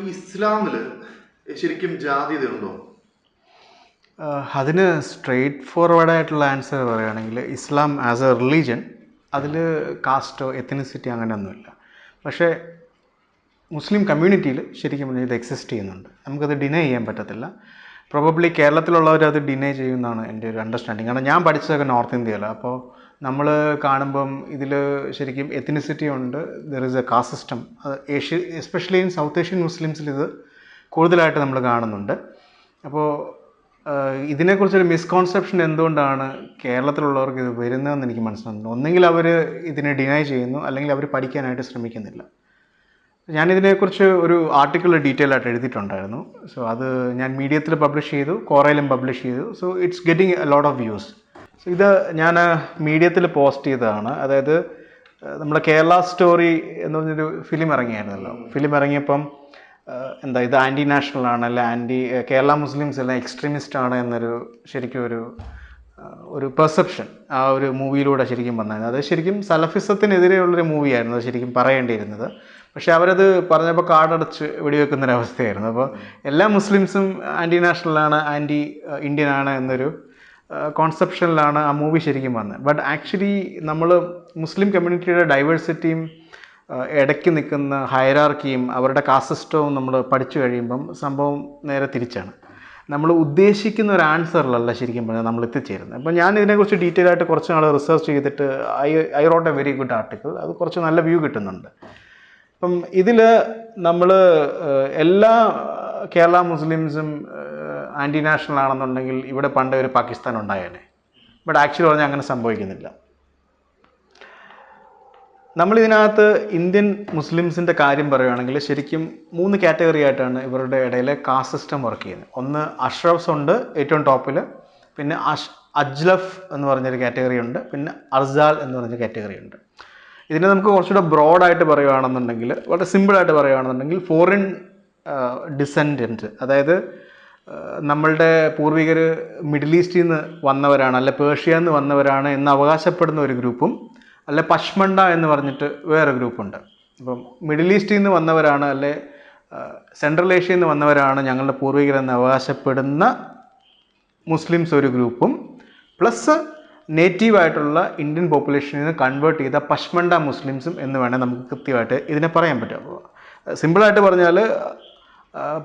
ഈ ഇസ്ലാമിൽ ശരിക്കും ജാതീയതയുണ്ടോ? അതിന് സ്ട്രെയിറ്റ് ഫോർവേഡായിട്ടുള്ള ആൻസർ പറയുകയാണെങ്കിൽ ഇസ്ലാം ആസ് എ റിലീജൻ അതിൽ കാസ്റ്റോ എത്തനിസിറ്റി അങ്ങനെയൊന്നുമില്ല. പക്ഷേ മുസ്ലിം കമ്മ്യൂണിറ്റിയിൽ ശരിക്കും പറഞ്ഞാൽ ഇത് എക്സിസ്റ്റ് ചെയ്യുന്നുണ്ട്. നമുക്കത് ഡിനൈ ചെയ്യാൻ പറ്റത്തില്ല. പ്രോബബ്ലി കേരളത്തിലുള്ളവർ അത് ഡിനൈ ചെയ്യുമെന്നാണ് എൻ്റെ ഒരു അണ്ടർസ്റ്റാൻഡിങ്. കാരണം ഞാൻ പഠിച്ചതൊക്കെ നോർത്ത് ഇന്ത്യയിലാണ്. അപ്പോൾ നമ്മൾ കാണുമ്പം ഇതിൽ ശരിക്കും എത്തനിസിറ്റി ഉണ്ട്, there is a caste system. Especially in south Asian മുസ്ലിംസിൽ ഇത് കൂടുതലായിട്ട് നമ്മൾ കാണുന്നുണ്ട്. അപ്പോൾ ഇതിനെക്കുറിച്ചൊരു മിസ്കോൺസെപ്ഷൻ എന്തുകൊണ്ടാണ് കേരളത്തിലുള്ളവർക്ക് ഇത് വരുന്നതെന്ന് എനിക്ക് മനസ്സിലാകുന്നു. ഒന്നെങ്കിൽ അവർ ഇതിനെ ഡിനൈ ചെയ്യുന്നു, അല്ലെങ്കിൽ അവർ പഠിക്കാനായിട്ട് ശ്രമിക്കുന്നില്ല. ഞാനിതിനെക്കുറിച്ച് ഒരു ആർട്ടിക്കിൾ ഡീറ്റെയിൽ ആയിട്ട് എഴുതിയിട്ടുണ്ടായിരുന്നു. സോ അത് ഞാൻ മീഡിയത്തിൽ പബ്ലിഷ് ചെയ്തു, കോറയിലും പബ്ലിഷ് ചെയ്തു. So it's getting a lot of views. So ഇത് ഞാൻ മീഡിയത്തിൽ പോസ്റ്റ് ചെയ്തതാണ്. അതായത് നമ്മുടെ കേരള സ്റ്റോറി എന്ന് പറഞ്ഞൊരു ഫിലിം ഇറങ്ങിയായിരുന്നല്ലോ. ഫിലിം ഇറങ്ങിയപ്പം ഇത് ആൻറ്റി നാഷണൽ ആണ്, അല്ല കേരള മുസ്ലിംസ് എല്ലാം എക്സ്ട്രീമിസ്റ്റ് ആണ് എന്നൊരു ശരിക്കും ഒരു പെർസെപ്ഷൻ ആ ഒരു മൂവിയിലൂടെ ശരിക്കും വന്നത്. അത് ശരിക്കും സലഫിസത്തിനെതിരെയുള്ളൊരു മൂവിയായിരുന്നു അത് ശരിക്കും പറയേണ്ടിയിരുന്നത്. പക്ഷേ അവരത് പറഞ്ഞപ്പോൾ കാർഡടച്ച് വെടിവെക്കുന്നൊരവസ്ഥയായിരുന്നു. അപ്പോൾ എല്ലാ മുസ്ലിംസും ആൻറ്റി നാഷണലാണ്, ആൻറ്റി ഇന്ത്യൻ ആണ് എന്നൊരു കോൺസെപ്ഷനിലാണ് ആ മൂവി ശരിക്കും വന്നത്. ബട്ട് ആക്ച്വലി നമ്മൾ മുസ്ലിം കമ്മ്യൂണിറ്റിയുടെ ഡൈവേഴ്സിറ്റിയും ഇടയ്ക്ക് നിൽക്കുന്ന ഹൈറാർക്കിയും അവരുടെ കാസ്റ്റ് സിസ്റ്റവും നമ്മൾ പഠിച്ചു കഴിയുമ്പം സംഭവം നേരെ തിരിച്ചാണ്. നമ്മൾ ഉദ്ദേശിക്കുന്ന ഒരു ആൻസറിലല്ല ശരിക്കും പറഞ്ഞാൽ നമ്മൾ എത്തിച്ചേരുന്നത്. അപ്പം ഞാൻ ഇതിനെക്കുറിച്ച് ഡീറ്റെയിൽ ആയിട്ട് കുറച്ച് നാൾ റിസർച്ച് ചെയ്തിട്ട് I wrote a very good article. അത് കുറച്ച് നല്ല വ്യൂ കിട്ടുന്നുണ്ട്. അപ്പം ഇതിൽ നമ്മൾ എല്ലാ കേരള മുസ്ലിംസും ആൻറ്റി നാഷണൽ ആണെന്നുണ്ടെങ്കിൽ ഇവിടെ പണ്ട് ഒരു പാകിസ്ഥാൻ ഉണ്ടായേനെ. ബട്ട് ആക്ച്വലി പറഞ്ഞാൽ അങ്ങനെ സംഭവിക്കുന്നില്ല. നമ്മളിതിനകത്ത് ഇന്ത്യൻ മുസ്ലിംസിൻ്റെ കാര്യം പറയുകയാണെങ്കിൽ ശരിക്കും 3 കാറ്റഗറി ആയിട്ടാണ് ഇവരുടെ ഇടയിലെ കാസ്റ്റ് സിസ്റ്റം വർക്ക് ചെയ്യുന്നത്. ഒന്ന് അഷ്റഫ്സ് ഉണ്ട് ഏറ്റവും ടോപ്പിൽ, പിന്നെ അജ്ലഫ് എന്ന് പറഞ്ഞൊരു കാറ്റഗറി ഉണ്ട്, പിന്നെ അർസാൽ എന്ന് പറഞ്ഞൊരു കാറ്റഗറി ഉണ്ട്. ഇതിനെ നമുക്ക് കുറച്ചുകൂടെ ബ്രോഡായിട്ട് പറയുകയാണെന്നുണ്ടെങ്കിൽ, വളരെ സിമ്പിളായിട്ട് പറയുകയാണെന്നുണ്ടെങ്കിൽ ഫോറിൻ ഡിസെൻഡൻറ്റ്, അതായത് നമ്മളുടെ പൂർവികർ മിഡിൽ ഈസ്റ്റിൽ നിന്ന് വന്നവരാണ്, അല്ലെ പേർഷ്യയിൽ നിന്ന് വന്നവരാണ് എന്ന് അവകാശപ്പെടുന്ന ഒരു ഗ്രൂപ്പും, അല്ലെ പശ്മണ്ട എന്ന് പറഞ്ഞിട്ട് വേറെ ഗ്രൂപ്പുണ്ട്. അപ്പം മിഡിൽ ഈസ്റ്റിൽ നിന്ന് വന്നവരാണ്, അല്ലെ സെൻട്രൽ ഏഷ്യയിൽ നിന്ന് വന്നവരാണ് ഞങ്ങളുടെ പൂർവികരെന്ന് അവകാശപ്പെടുന്ന മുസ്ലിംസ് ഒരു ഗ്രൂപ്പും, പ്ലസ് നേറ്റീവായിട്ടുള്ള ഇന്ത്യൻ പോപ്പുലേഷനിൽ നിന്ന് കൺവേർട്ട് ചെയ്ത പശ്മണ്ട മുസ്ലിംസും എന്ന് വേണേൽ നമുക്ക് കൃത്യമായിട്ട് ഇതിനെ പറയാൻ പറ്റും. അപ്പോൾ സിമ്പിളായിട്ട് പറഞ്ഞാൽ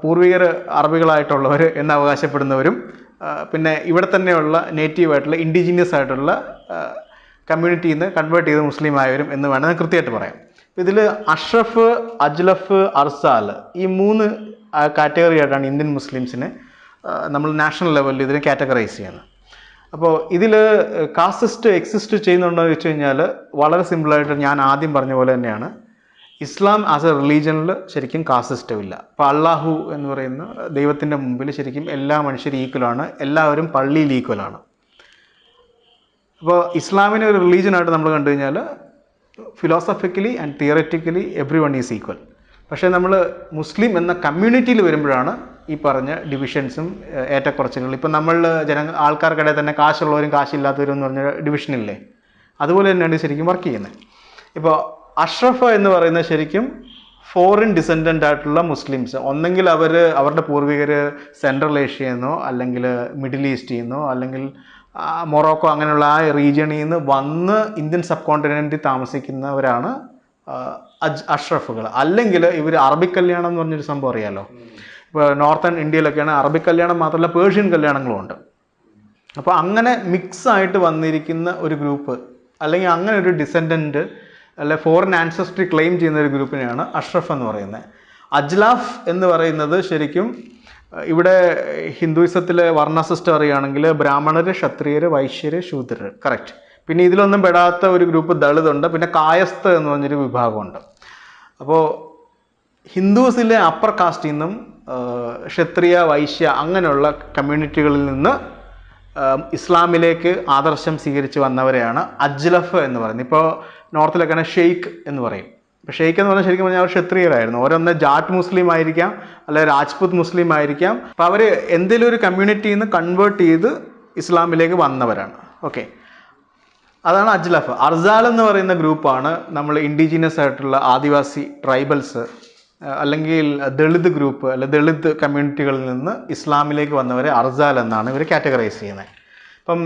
പൂർവികർ അറബികളായിട്ടുള്ളവർ എന്ന് അവകാശപ്പെടുന്നവരും, പിന്നെ ഇവിടെ തന്നെയുള്ള നേറ്റീവായിട്ടുള്ള ഇൻഡിജീനിയസ് ആയിട്ടുള്ള കമ്മ്യൂണിറ്റിയിൽ നിന്ന് കൺവേർട്ട് ചെയ്ത് മുസ്ലിം ആയവരും എന്ന് വേണമെങ്കിൽ കൃത്യമായിട്ട് പറയാം. ഇതിൽ അഷ്റഫ്, അജ്ലഫ്, അർസാൽ ഈ 3 കാറ്റഗറി ആയിട്ടാണ് ഇന്ത്യൻ മുസ്ലിംസിനെ നമ്മൾ നാഷണൽ ലെവലിൽ ഇതിനെ കാറ്റഗറൈസ് ചെയ്യുന്നത്. അപ്പോൾ ഇതിൽ കാസ്റ്റ് സിസ്റ്റം എക്സിസ്റ്റ് ചെയ്യുന്നുണ്ടോ എന്ന് വെച്ച് കഴിഞ്ഞാൽ വളരെ സിമ്പിളായിട്ട് ഞാൻ ആദ്യം പറഞ്ഞ പോലെ തന്നെയാണ്. ഇസ്ലാം ആസ് എ റിലീജനിൽ ശരിക്കും കാസ്റ്റ് സിസ്റ്റം ഇല്ല. അപ്പോൾ അള്ളാഹു എന്ന് പറയുന്ന ദൈവത്തിൻ്റെ മുമ്പിൽ ശരിക്കും എല്ലാ മനുഷ്യരും ഈക്വലാണ്, എല്ലാവരും പള്ളിയിൽ ഈക്വലാണ്. അപ്പോൾ ഇസ്ലാമിനെ ഒരു റിലീജനായിട്ട് നമ്മൾ കണ്ടു കഴിഞ്ഞാൽ philosophically and theoretically every one is equal. പക്ഷേ നമ്മൾ മുസ്ലിം എന്ന കമ്മ്യൂണിറ്റിയിൽ വരുമ്പോഴാണ് ഈ പറഞ്ഞ ഡിവിഷൻസും ഏറ്റക്കുറച്ചിലുകൾ. ഇപ്പം നമ്മൾ ആൾക്കാർക്കിടയിൽ തന്നെ കാശുള്ളവരും കാശില്ലാത്തവരും എന്ന് പറഞ്ഞ ഡിവിഷനില്ലേ, അതുപോലെ തന്നെയാണ് ശരിക്കും വർക്ക് ചെയ്യുന്നത്. ഇപ്പോൾ അഷ്റഫ് എന്ന് പറയുന്നത് ശരിക്കും ഫോറിൻ ഡിസെൻഡൻ്റ് ആയിട്ടുള്ള മുസ്ലിംസ്, ഒന്നെങ്കിൽ അവരുടെ പൂർവികർ സെൻട്രൽ ഏഷ്യയിൽ നിന്നോ, അല്ലെങ്കിൽ മിഡിൽ ഈസ്റ്റിൽ നിന്നോ, അല്ലെങ്കിൽ മൊറോക്കോ അങ്ങനെയുള്ള ആ റീജിയണിൽ നിന്ന് വന്ന് ഇന്ത്യൻ സബ് കോണ്ടിനെൻറ്റിൽ താമസിക്കുന്നവരാണ് അഷ്റഫുകൾ. അല്ലെങ്കിൽ ഇവർ അറബിക് കല്യാണം എന്ന് പറഞ്ഞൊരു സംഭവം അറിയാമല്ലോ. ഇപ്പോൾ നോർത്തേൺ ഇന്ത്യയിലൊക്കെയാണ് അറബിക് കല്യാണം മാത്രമല്ല പേർഷ്യൻ കല്യാണങ്ങളും ഉണ്ട്. അപ്പോൾ അങ്ങനെ മിക്സായിട്ട് വന്നിരിക്കുന്ന ഒരു ഗ്രൂപ്പ്, അല്ലെങ്കിൽ അങ്ങനെ ഒരു ഡിസെൻഡൻറ്റ് അല്ലെ ഫോറിൻ ആൻസസ്ട്രി ക്ലെയിം ചെയ്യുന്ന ഒരു ഗ്രൂപ്പിനെയാണ് അഷ്റഫ് എന്ന് പറയുന്നത്. അജ്ലാഫ് എന്ന് പറയുന്നത് ശരിക്കും ഇവിടെ ഹിന്ദുയിസത്തിലെ വർണ്ണ സിസ്റ്റം അറിയുകയാണെങ്കിൽ ബ്രാഹ്മണർ, ക്ഷത്രിയർ, വൈശ്യർ, ശൂദ്രർ, കറക്റ്റ്. പിന്നെ ഇതിലൊന്നും പെടാത്ത ഒരു ഗ്രൂപ്പ് ദളിതുണ്ട്, പിന്നെ കായസ്ഥ എന്ന് പറഞ്ഞൊരു വിഭാഗമുണ്ട്. അപ്പോൾ ഹിന്ദുസിലെ അപ്പർ കാസ്റ്റിൽ നിന്നും ക്ഷത്രിയ, വൈശ്യ അങ്ങനെയുള്ള കമ്മ്യൂണിറ്റികളിൽ നിന്ന് ഇസ്ലാമിലേക്ക് ആദർശം സ്വീകരിച്ച് വന്നവരെയാണ് അജ്ലഫ് എന്ന് പറയുന്നത്. ഇപ്പോൾ നോർത്തിലൊക്കെയാണ് ഷെയ്ഖ് എന്ന് പറയും. ഇപ്പോൾ ഷെയ്ഖ് എന്ന് പറഞ്ഞാൽ ശരിക്കും പറഞ്ഞാൽ അവർ ക്ഷത്രിയരായിരുന്നു. ഓരോന്ന് ജാട്ട് മുസ്ലിം ആയിരിക്കാം, അല്ലെങ്കിൽ രാജ്പുത് മുസ്ലിം ആയിരിക്കാം. അപ്പോൾ അവർ എന്തെങ്കിലും ഒരു കമ്മ്യൂണിറ്റിയിൽ നിന്ന് കൺവേർട്ട് ചെയ്ത് ഇസ്ലാമിലേക്ക് വന്നവരാണ്. ഓക്കെ, അതാണ് അജ്ലഫ്. അർസാൽ എന്ന് പറയുന്ന ഗ്രൂപ്പാണ് നമ്മൾ ഇൻഡിജീനിയസ് ആയിട്ടുള്ള ആദിവാസി ട്രൈബൽസ് അല്ലെങ്കിൽ ദളിത് ഗ്രൂപ്പ് അല്ലെ ദളിത് കമ്മ്യൂണിറ്റികളിൽ നിന്ന് ഇസ്ലാമിലേക്ക് വന്നവരെ അർസാൽ എന്നാണ് ഇവർ കാറ്റഗറൈസ് ചെയ്യുന്നത്. അപ്പം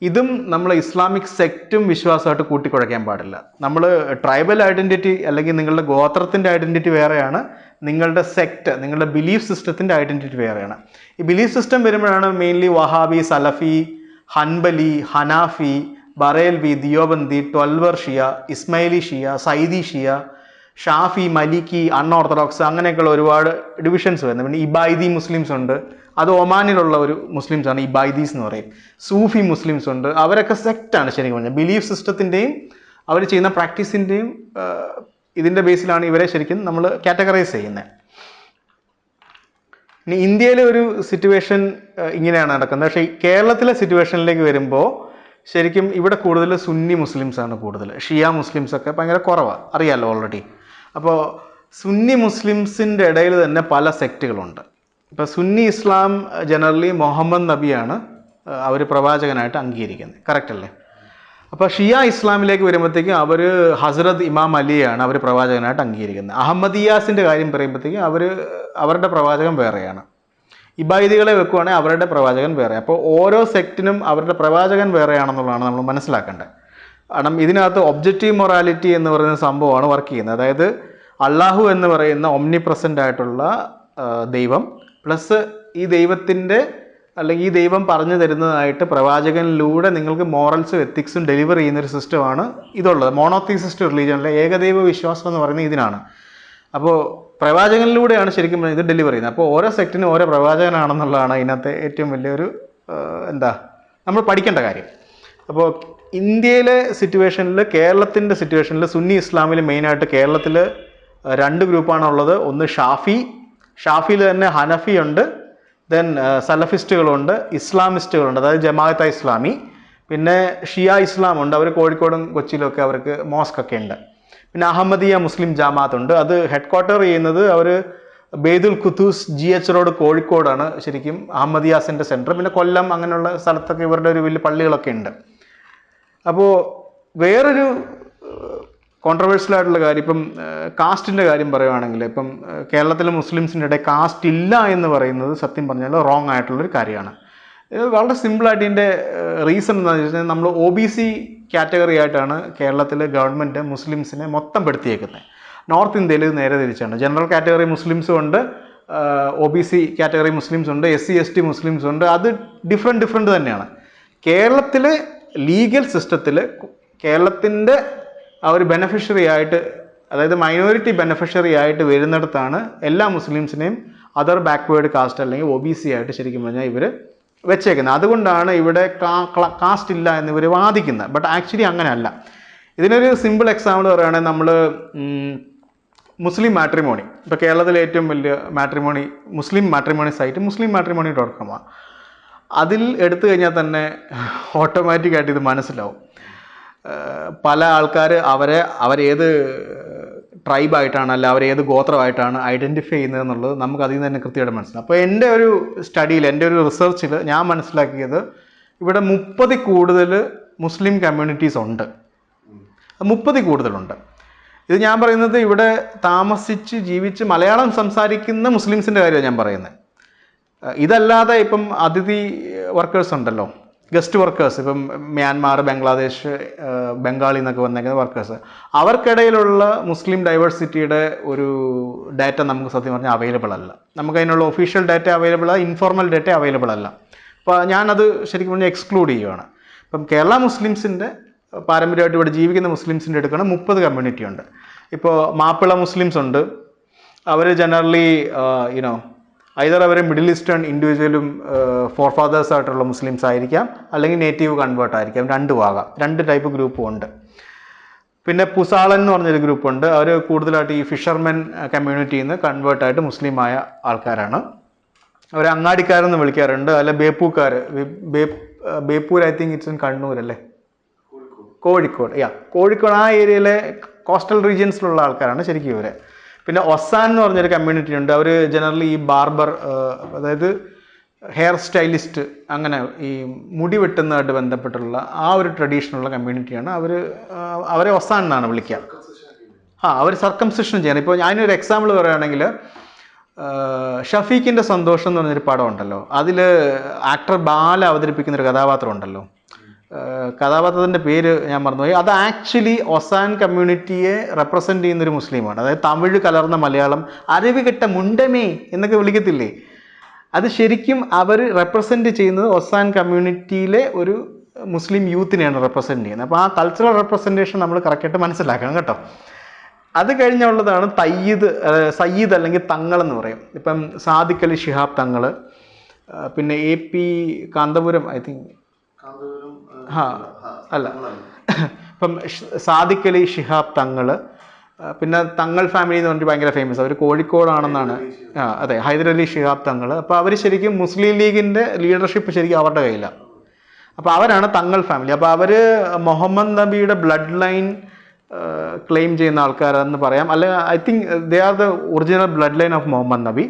ഇതും നമ്മൾ ഇസ്ലാമിക് സെക്റ്റും വിശ്വാസമായിട്ട് കൂട്ടിക്കുഴയ്ക്കാൻ പാടില്ല. നമ്മൾ ട്രൈബൽ ഐഡൻറ്റിറ്റി അല്ലെങ്കിൽ നിങ്ങളുടെ ഗോത്രത്തിൻ്റെ ഐഡൻറ്റിറ്റി വേറെയാണ്, നിങ്ങളുടെ സെക്റ്റ് നിങ്ങളുടെ ബിലീഫ് സിസ്റ്റത്തിൻ്റെ ഐഡൻറ്റിറ്റി വേറെയാണ്. ഈ ബിലീഫ് സിസ്റ്റം വരുമ്പോഴാണ് മെയിൻലി വഹാബി, സലഫി, ഹൻബലി, ഹനാഫി, ബറേൽവി, ദിയോബന്തി, ട്വൽവർ ഷിയ, ഇസ്മൈലി ഷിയ, സൈദി ഷിയ, ഷാഫി, മലിക്കി, അൺഓർത്തഡോക്സ് അങ്ങനെയൊക്കെയുള്ള ഒരുപാട് ഡിവിഷൻസ് വരുന്നത്. പിന്നെ ഇബായിദി മുസ്ലിംസ് ഉണ്ട്, അത് ഒമാനിലുള്ള ഒരു മുസ്ലിംസാണ് ഇബായിദീസ് എന്ന് പറയും. സൂഫി മുസ്ലിംസ് ഉണ്ട്, അവരൊക്കെ സെക്റ്റാണ് ശരിക്കും പറഞ്ഞാൽ. ബിലീഫ് സിസ്റ്റത്തിൻ്റെയും അവർ ചെയ്യുന്ന പ്രാക്ടീസിൻ്റെയും ഇതിൻ്റെ ബേസിലാണ് ഇവരെ ശരിക്കും നമ്മൾ കാറ്റഗറൈസ് ചെയ്യുന്നത്. ഇനി ഇന്ത്യയിലെ ഒരു സിറ്റുവേഷൻ ഇങ്ങനെയാണ് നടക്കുന്നത്. പക്ഷേ കേരളത്തിലെ സിറ്റുവേഷനിലേക്ക് വരുമ്പോൾ ശരിക്കും ഇവിടെ കൂടുതൽ സുന്നി മുസ്ലിംസാണ് കൂടുതൽ. ഷിയ മുസ്ലിംസൊക്കെ ഭയങ്കര കുറവാണ്, അറിയാമല്ലോ ഓൾറെഡി. അപ്പോൾ സുന്നി മുസ്ലിംസിൻ്റെ ഇടയിൽ തന്നെ പല സെക്റ്റുകളുണ്ട്. ഇപ്പോൾ സുന്നി ഇസ്ലാം ജനറലി മുഹമ്മദ് നബിയാണ് അവർ പ്രവാചകനായിട്ട് അംഗീകരിക്കുന്നത്, കറക്റ്റ് അല്ലേ? അപ്പോൾ ഷിയ ഇസ്ലാമിലേക്ക് വരുമ്പോഴത്തേക്കും അവർ ഹസ്രത്ത് ഇമാം അലിയാണ് അവർ പ്രവാചകനായിട്ട് അംഗീകരിക്കുന്നത്. അഹമ്മദിയാസിൻ്റെ കാര്യം പറയുമ്പോഴത്തേക്കും അവരുടെ പ്രവാചകൻ വേറെയാണ്. ഇബായിദികളെ വെക്കുവാണെങ്കിൽ അവരുടെ പ്രവാചകൻ വേറെ. അപ്പോൾ ഓരോ സെക്റ്റിനും അവരുടെ പ്രവാചകൻ വേറെയാണെന്നുള്ളതാണ് നമ്മൾ മനസ്സിലാക്കേണ്ടത്. കാരണം ഇതിനകത്ത് ഒബ്ജക്റ്റീവ് മൊറാലിറ്റി എന്ന് പറയുന്ന സംഭവമാണ് വർക്ക് ചെയ്യുന്നത്. അതായത് അള്ളാഹു എന്ന് പറയുന്ന ഒംനി പ്രസൻ്റ് ആയിട്ടുള്ള ദൈവം പ്ലസ് ഈ ദൈവത്തിൻ്റെ അല്ലെങ്കിൽ ഈ ദൈവം പറഞ്ഞു തരുന്നതായിട്ട് പ്രവാചകനിലൂടെ നിങ്ങൾക്ക് മോറൽസും എത്തിക്സും ഡെലിവർ ചെയ്യുന്നൊരു സിസ്റ്റമാണ് ഇതുള്ളത്. മോണോത്തീസിസ്റ്റ് റിലീജിയനിലെ ഏകദൈവ വിശ്വാസം എന്ന് പറയുന്നത് ഇതിനാണ്. അപ്പോൾ പ്രവാചകനിലൂടെയാണ് ശരിക്കും ഇത് ഡെലിവർ ചെയ്യുന്നത്. അപ്പോൾ ഓരോ സെക്റ്റിനും ഓരോ പ്രവാചകനാണെന്നുള്ളതാണ് ഇതിനകത്തെ ഏറ്റവും വലിയൊരു നമ്മൾ പഠിക്കേണ്ട കാര്യം. അപ്പോൾ ഇന്ത്യയിലെ സിറ്റുവേഷനിൽ, കേരളത്തിൻ്റെ സിറ്റുവേഷനിൽ സുന്നി ഇസ്ലാമിൽ മെയിനായിട്ട് കേരളത്തിൽ 2 ഗ്രൂപ്പാണുള്ളത്. ഒന്ന് ഷാഫിയിൽ തന്നെ ഹനഫി ഉണ്ട്, ദെൻ സലഫിസ്റ്റുകളുണ്ട്, ഇസ്ലാമിസ്റ്റുകളുണ്ട്, അതായത് ജമാഅത്തെ ഇസ്ലാമി, പിന്നെ ഷിയ ഇസ്ലാം ഉണ്ട്. അവർ കോഴിക്കോടും കൊച്ചിയിലൊക്കെ അവർക്ക് മോസ്കൊക്കെ ഉണ്ട്. പിന്നെ അഹമ്മദിയ മുസ്ലിം ജമാഅത്ത് ഉണ്ട്. അത് ഹെഡ് ക്വാർട്ടർ ചെയ്യുന്നത് അവർ ബെയ്തുൽ ഖുദ്ദൂസ് GH റോഡ് കോഴിക്കോടാണ് ശരിക്കും അഹമ്മദിയാസിൻ്റെ സെൻറ്റർ. പിന്നെ കൊല്ലം അങ്ങനെയുള്ള സ്ഥലത്തൊക്കെ ഇവരുടെ ഒരു വലിയ പള്ളികളൊക്കെ ഉണ്ട്. അപ്പോൾ വേറൊരു കോൺട്രവേഴ്ഷ്യൽ ആയിട്ടുള്ള കാര്യം, ഇപ്പം കാസ്റ്റിൻ്റെ കാര്യം പറയുവാണെങ്കിൽ, ഇപ്പം കേരളത്തിലെ മുസ്ലിംസിൻ്റെ ഇടയിൽ കാസ്റ്റ് ഇല്ല എന്ന് പറയുന്നത് സത്യം പറഞ്ഞാൽ റോങ് ആയിട്ടുള്ളൊരു കാര്യമാണ്. ഇത് വളരെ സിമ്പിളായിട്ട് ഇതിൻ്റെ റീസൺ എന്താണെന്ന് വെച്ചാൽ നമ്മൾ OBC കാറ്റഗറി ആയിട്ടാണ് കേരളത്തിലെ ഗവൺമെൻറ് മുസ്ലിംസിനെ മൊത്തം പെടുത്തിയേക്കുന്നത്. നോർത്ത് ഇന്ത്യയിൽ ഇത് നേരെ തിരിച്ചാണ്. ജനറൽ കാറ്റഗറി മുസ്ലിംസും ഉണ്ട്, OBC കാറ്റഗറി മുസ്ലിംസ് ഉണ്ട്, SC ST മുസ്ലിംസ് ഉണ്ട്. അത് ഡിഫറെൻറ്റ് തന്നെയാണ്. കേരളത്തിലെ ലീഗൽ സിസ്റ്റത്തിൽ കേരളത്തിൻ്റെ ആ ഒരു ബെനഫിഷ്യറി ആയിട്ട്, അതായത് മൈനോറിറ്റി ബെനഫിഷ്യറി ആയിട്ട് വരുന്നിടത്താണ് എല്ലാ മുസ്ലിംസിനെയും അതർ ബാക്ക്വേർഡ് കാസ്റ്റ് അല്ലെങ്കിൽ OBC ആയിട്ട് ശരിക്കും പറഞ്ഞാൽ ഇവർ വെച്ചേക്കുന്നത്. അതുകൊണ്ടാണ് ഇവിടെ കാസ്റ്റ് ഇല്ല എന്നിവർ വാദിക്കുന്നത്. ബട്ട് ആക്ച്വലി അങ്ങനെയല്ല. ഇതിനൊരു സിമ്പിൾ എക്സാമ്പിൾ പറയുകയാണെങ്കിൽ നമ്മൾ മുസ്ലിം മാട്രിമോണി, ഇപ്പോൾ കേരളത്തിലെ ഏറ്റവും വലിയ മാട്രിമോണി മുസ്ലിം മാട്രിമോണി സൈറ്റ് muslimmmatrimony.com. അതിൽ എടുത്തു കഴിഞ്ഞാൽ തന്നെ ഓട്ടോമാറ്റിക്കായിട്ട് ഇത് മനസ്സിലാവും. പല ആൾക്കാർ അവരേത് ട്രൈബായിട്ടാണ് അല്ല അവരേത് ഗോത്രമായിട്ടാണ് ഐഡൻറ്റിഫൈ ചെയ്യുന്നത് എന്നുള്ളത് നമുക്ക് അതിൽ നിന്ന് തന്നെ കൃത്യമായിട്ട് മനസ്സിലാവും. അപ്പോൾ എൻ്റെ ഒരു സ്റ്റഡിയിൽ, എൻ്റെ ഒരു റിസർച്ചിൽ ഞാൻ മനസ്സിലാക്കിയത് ഇവിടെ 30 കൂടുതൽ മുസ്ലിം കമ്മ്യൂണിറ്റീസ് ഉണ്ട്. 30 കൂടുതലുണ്ട്. ഇത് ഞാൻ പറയുന്നത് ഇവിടെ താമസിച്ച് ജീവിച്ച് മലയാളം സംസാരിക്കുന്ന മുസ്ലിംസിൻ്റെ കാര്യമാണ് ഞാൻ പറയുന്നത്. ഇതല്ലാതെ ഇപ്പം അതിഥി വർക്കേഴ്സ് ഉണ്ടല്ലോ, ഗസ്റ്റ് വർക്കേഴ്സ്, ഇപ്പം മ്യാൻമാർ, ബംഗ്ലാദേശ്, ബംഗാളി എന്നൊക്കെ വന്നേക്കുന്ന വർക്കേഴ്സ്, അവർക്കിടയിലുള്ള മുസ്ലിം ഡൈവേഴ്സിറ്റിയുടെ ഒരു ഡാറ്റ നമുക്ക് സത്യം പറഞ്ഞാൽ അവൈലബിൾ അല്ല. നമുക്ക് അതിനുള്ള ഒഫീഷ്യൽ ഡാറ്റ അവൈലബിൾ അല്ല, ഇൻഫോർമൽ ഡാറ്റ അവൈലബിൾ അല്ല. അപ്പോൾ ഞാനത് ശരിക്കും പറഞ്ഞാൽ എക്സ്ക്ലൂഡ് ചെയ്യുകയാണ്. ഇപ്പം കേരള മുസ്ലിംസിൻ്റെ പാരമ്പര്യമായിട്ട് ഇവിടെ ജീവിക്കുന്ന മുസ്ലിംസിൻ്റെ എടുക്കണം 30 കമ്മ്യൂണിറ്റി ഉണ്ട്. ഇപ്പോൾ മാപ്പിള മുസ്ലിംസ് ഉണ്ട്. അവർ ജനറലി ഐദർ അവർ മിഡിൽ ഈസ്റ്റേൺ ഇൻഡിവിജ്വലും ഫോർഫാദേഴ്സ് ആയിട്ടുള്ള മുസ്ലിംസ് ആയിരിക്കാം, അല്ലെങ്കിൽ നേറ്റീവ് കൺവേർട്ട് ആയിരിക്കാം. 2 ടൈപ്പ് ഗ്രൂപ്പും ഉണ്ട്. പിന്നെ പുസാളൻ എന്ന് പറഞ്ഞൊരു ഗ്രൂപ്പുണ്ട്. അവർ കൂടുതലായിട്ട് ഈ ഫിഷർമെൻ കമ്മ്യൂണിറ്റിയിൽ നിന്ന് കൺവേർട്ടായിട്ട് മുസ്ലിമായ ആൾക്കാരാണ്. അവർ അങ്ങാടിക്കാരെന്ന് വിളിക്കാറുണ്ട്, അല്ല ബേപ്പൂക്കാർ. Beypore I think it's in Kannur അല്ലേ, കോഴിക്കോട് ആ ഏരിയയിലെ കോസ്റ്റൽ റീജിയൻസിലുള്ള ആൾക്കാരാണ് ശരിക്കും ഇവരെ. പിന്നെ ഒസാൻ എന്ന് പറഞ്ഞൊരു കമ്മ്യൂണിറ്റി ഉണ്ട്. അവർ ജനറലി ഈ ബാർബർ, അതായത് ഹെയർ സ്റ്റൈലിസ്റ്റ്, അങ്ങനെ ഈ മുടി വെട്ടുന്നതായിട്ട് ബന്ധപ്പെട്ടുള്ള ആ ഒരു ട്രഡീഷനുള്ള കമ്മ്യൂണിറ്റിയാണ്. അവരെ ഒസാൻ എന്നാണ് വിളിക്കുക. അവർ സർക്കംസിഷൻ ചെയ്യണം. ഇപ്പോൾ ഞാനൊരു എക്സാമ്പിൾ പറയുകയാണെങ്കിൽ ഷഫീഖിൻ്റെ സന്തോഷം എന്ന് പറഞ്ഞൊരു പടം ഉണ്ടല്ലോ, അതിൽ ആക്ടർ ബാല അവതരിപ്പിക്കുന്ന ഒരു കഥാപാത്രം ഉണ്ടല്ലോ, കഥാപാത്രത്തിൻ്റെ പേര് ഞാൻ മറന്നുപോയി. അത് ആക്ച്വലി ഒസാൻ കമ്മ്യൂണിറ്റിയെ റെപ്രസെൻ്റ് ചെയ്യുന്നൊരു മുസ്ലിമാണ്. അതായത് തമിഴ് കലർന്ന മലയാളം, അറിവ് കെട്ട മുണ്ടമേ എന്നൊക്കെ വിളിക്കത്തില്ലേ, അത് ശരിക്കും അവർ റെപ്രസെൻ്റ് ചെയ്യുന്നത് ഒസാൻ കമ്മ്യൂണിറ്റിയിലെ ഒരു മുസ്ലിം യൂത്തിനെയാണ് റെപ്രസെൻ്റ് ചെയ്യുന്നത്. അപ്പോൾ ആ കൾച്ചറൽ റെപ്രസെൻറ്റേഷൻ നമ്മൾ കറക്റ്റായിട്ട് മനസ്സിലാക്കണം കേട്ടോ. അത് കഴിഞ്ഞുള്ളതാണ് സയ്യിദ് അല്ലെങ്കിൽ തങ്ങൾ എന്ന് പറയും. ഇപ്പം സാദിഖ് അലി ശിഹാബ് തങ്ങൾ, പിന്നെ AP കാന്തപുരം, ഐ തിങ്ക് അല്ല ഇപ്പം സാദിഖ് അലി ശിഹാബ് തങ്ങൾ, പിന്നെ തങ്ങൾ ഫാമിലി എന്ന് പറഞ്ഞിട്ട് ഭയങ്കര ഫേമസ്, അവർ കോഴിക്കോടാണെന്നാണ്. അതെ, ഹൈദരലി ശിഹാബ് തങ്ങൾ. അപ്പോൾ അവർ ശരിക്കും മുസ്ലിം ലീഗിൻ്റെ ലീഡർഷിപ്പ് ശരിക്കും അവരുടെ കയ്യിലാണ്. അപ്പോൾ അവരാണ് തങ്ങൾ ഫാമിലി. അപ്പോൾ അവർ മുഹമ്മദ് നബിയുടെ ബ്ലഡ് ലൈൻ ക്ലെയിം ചെയ്യുന്ന ആൾക്കാരെന്ന് പറയാം. അല്ലെ, I think they are the original blood line of Muhammad നബി.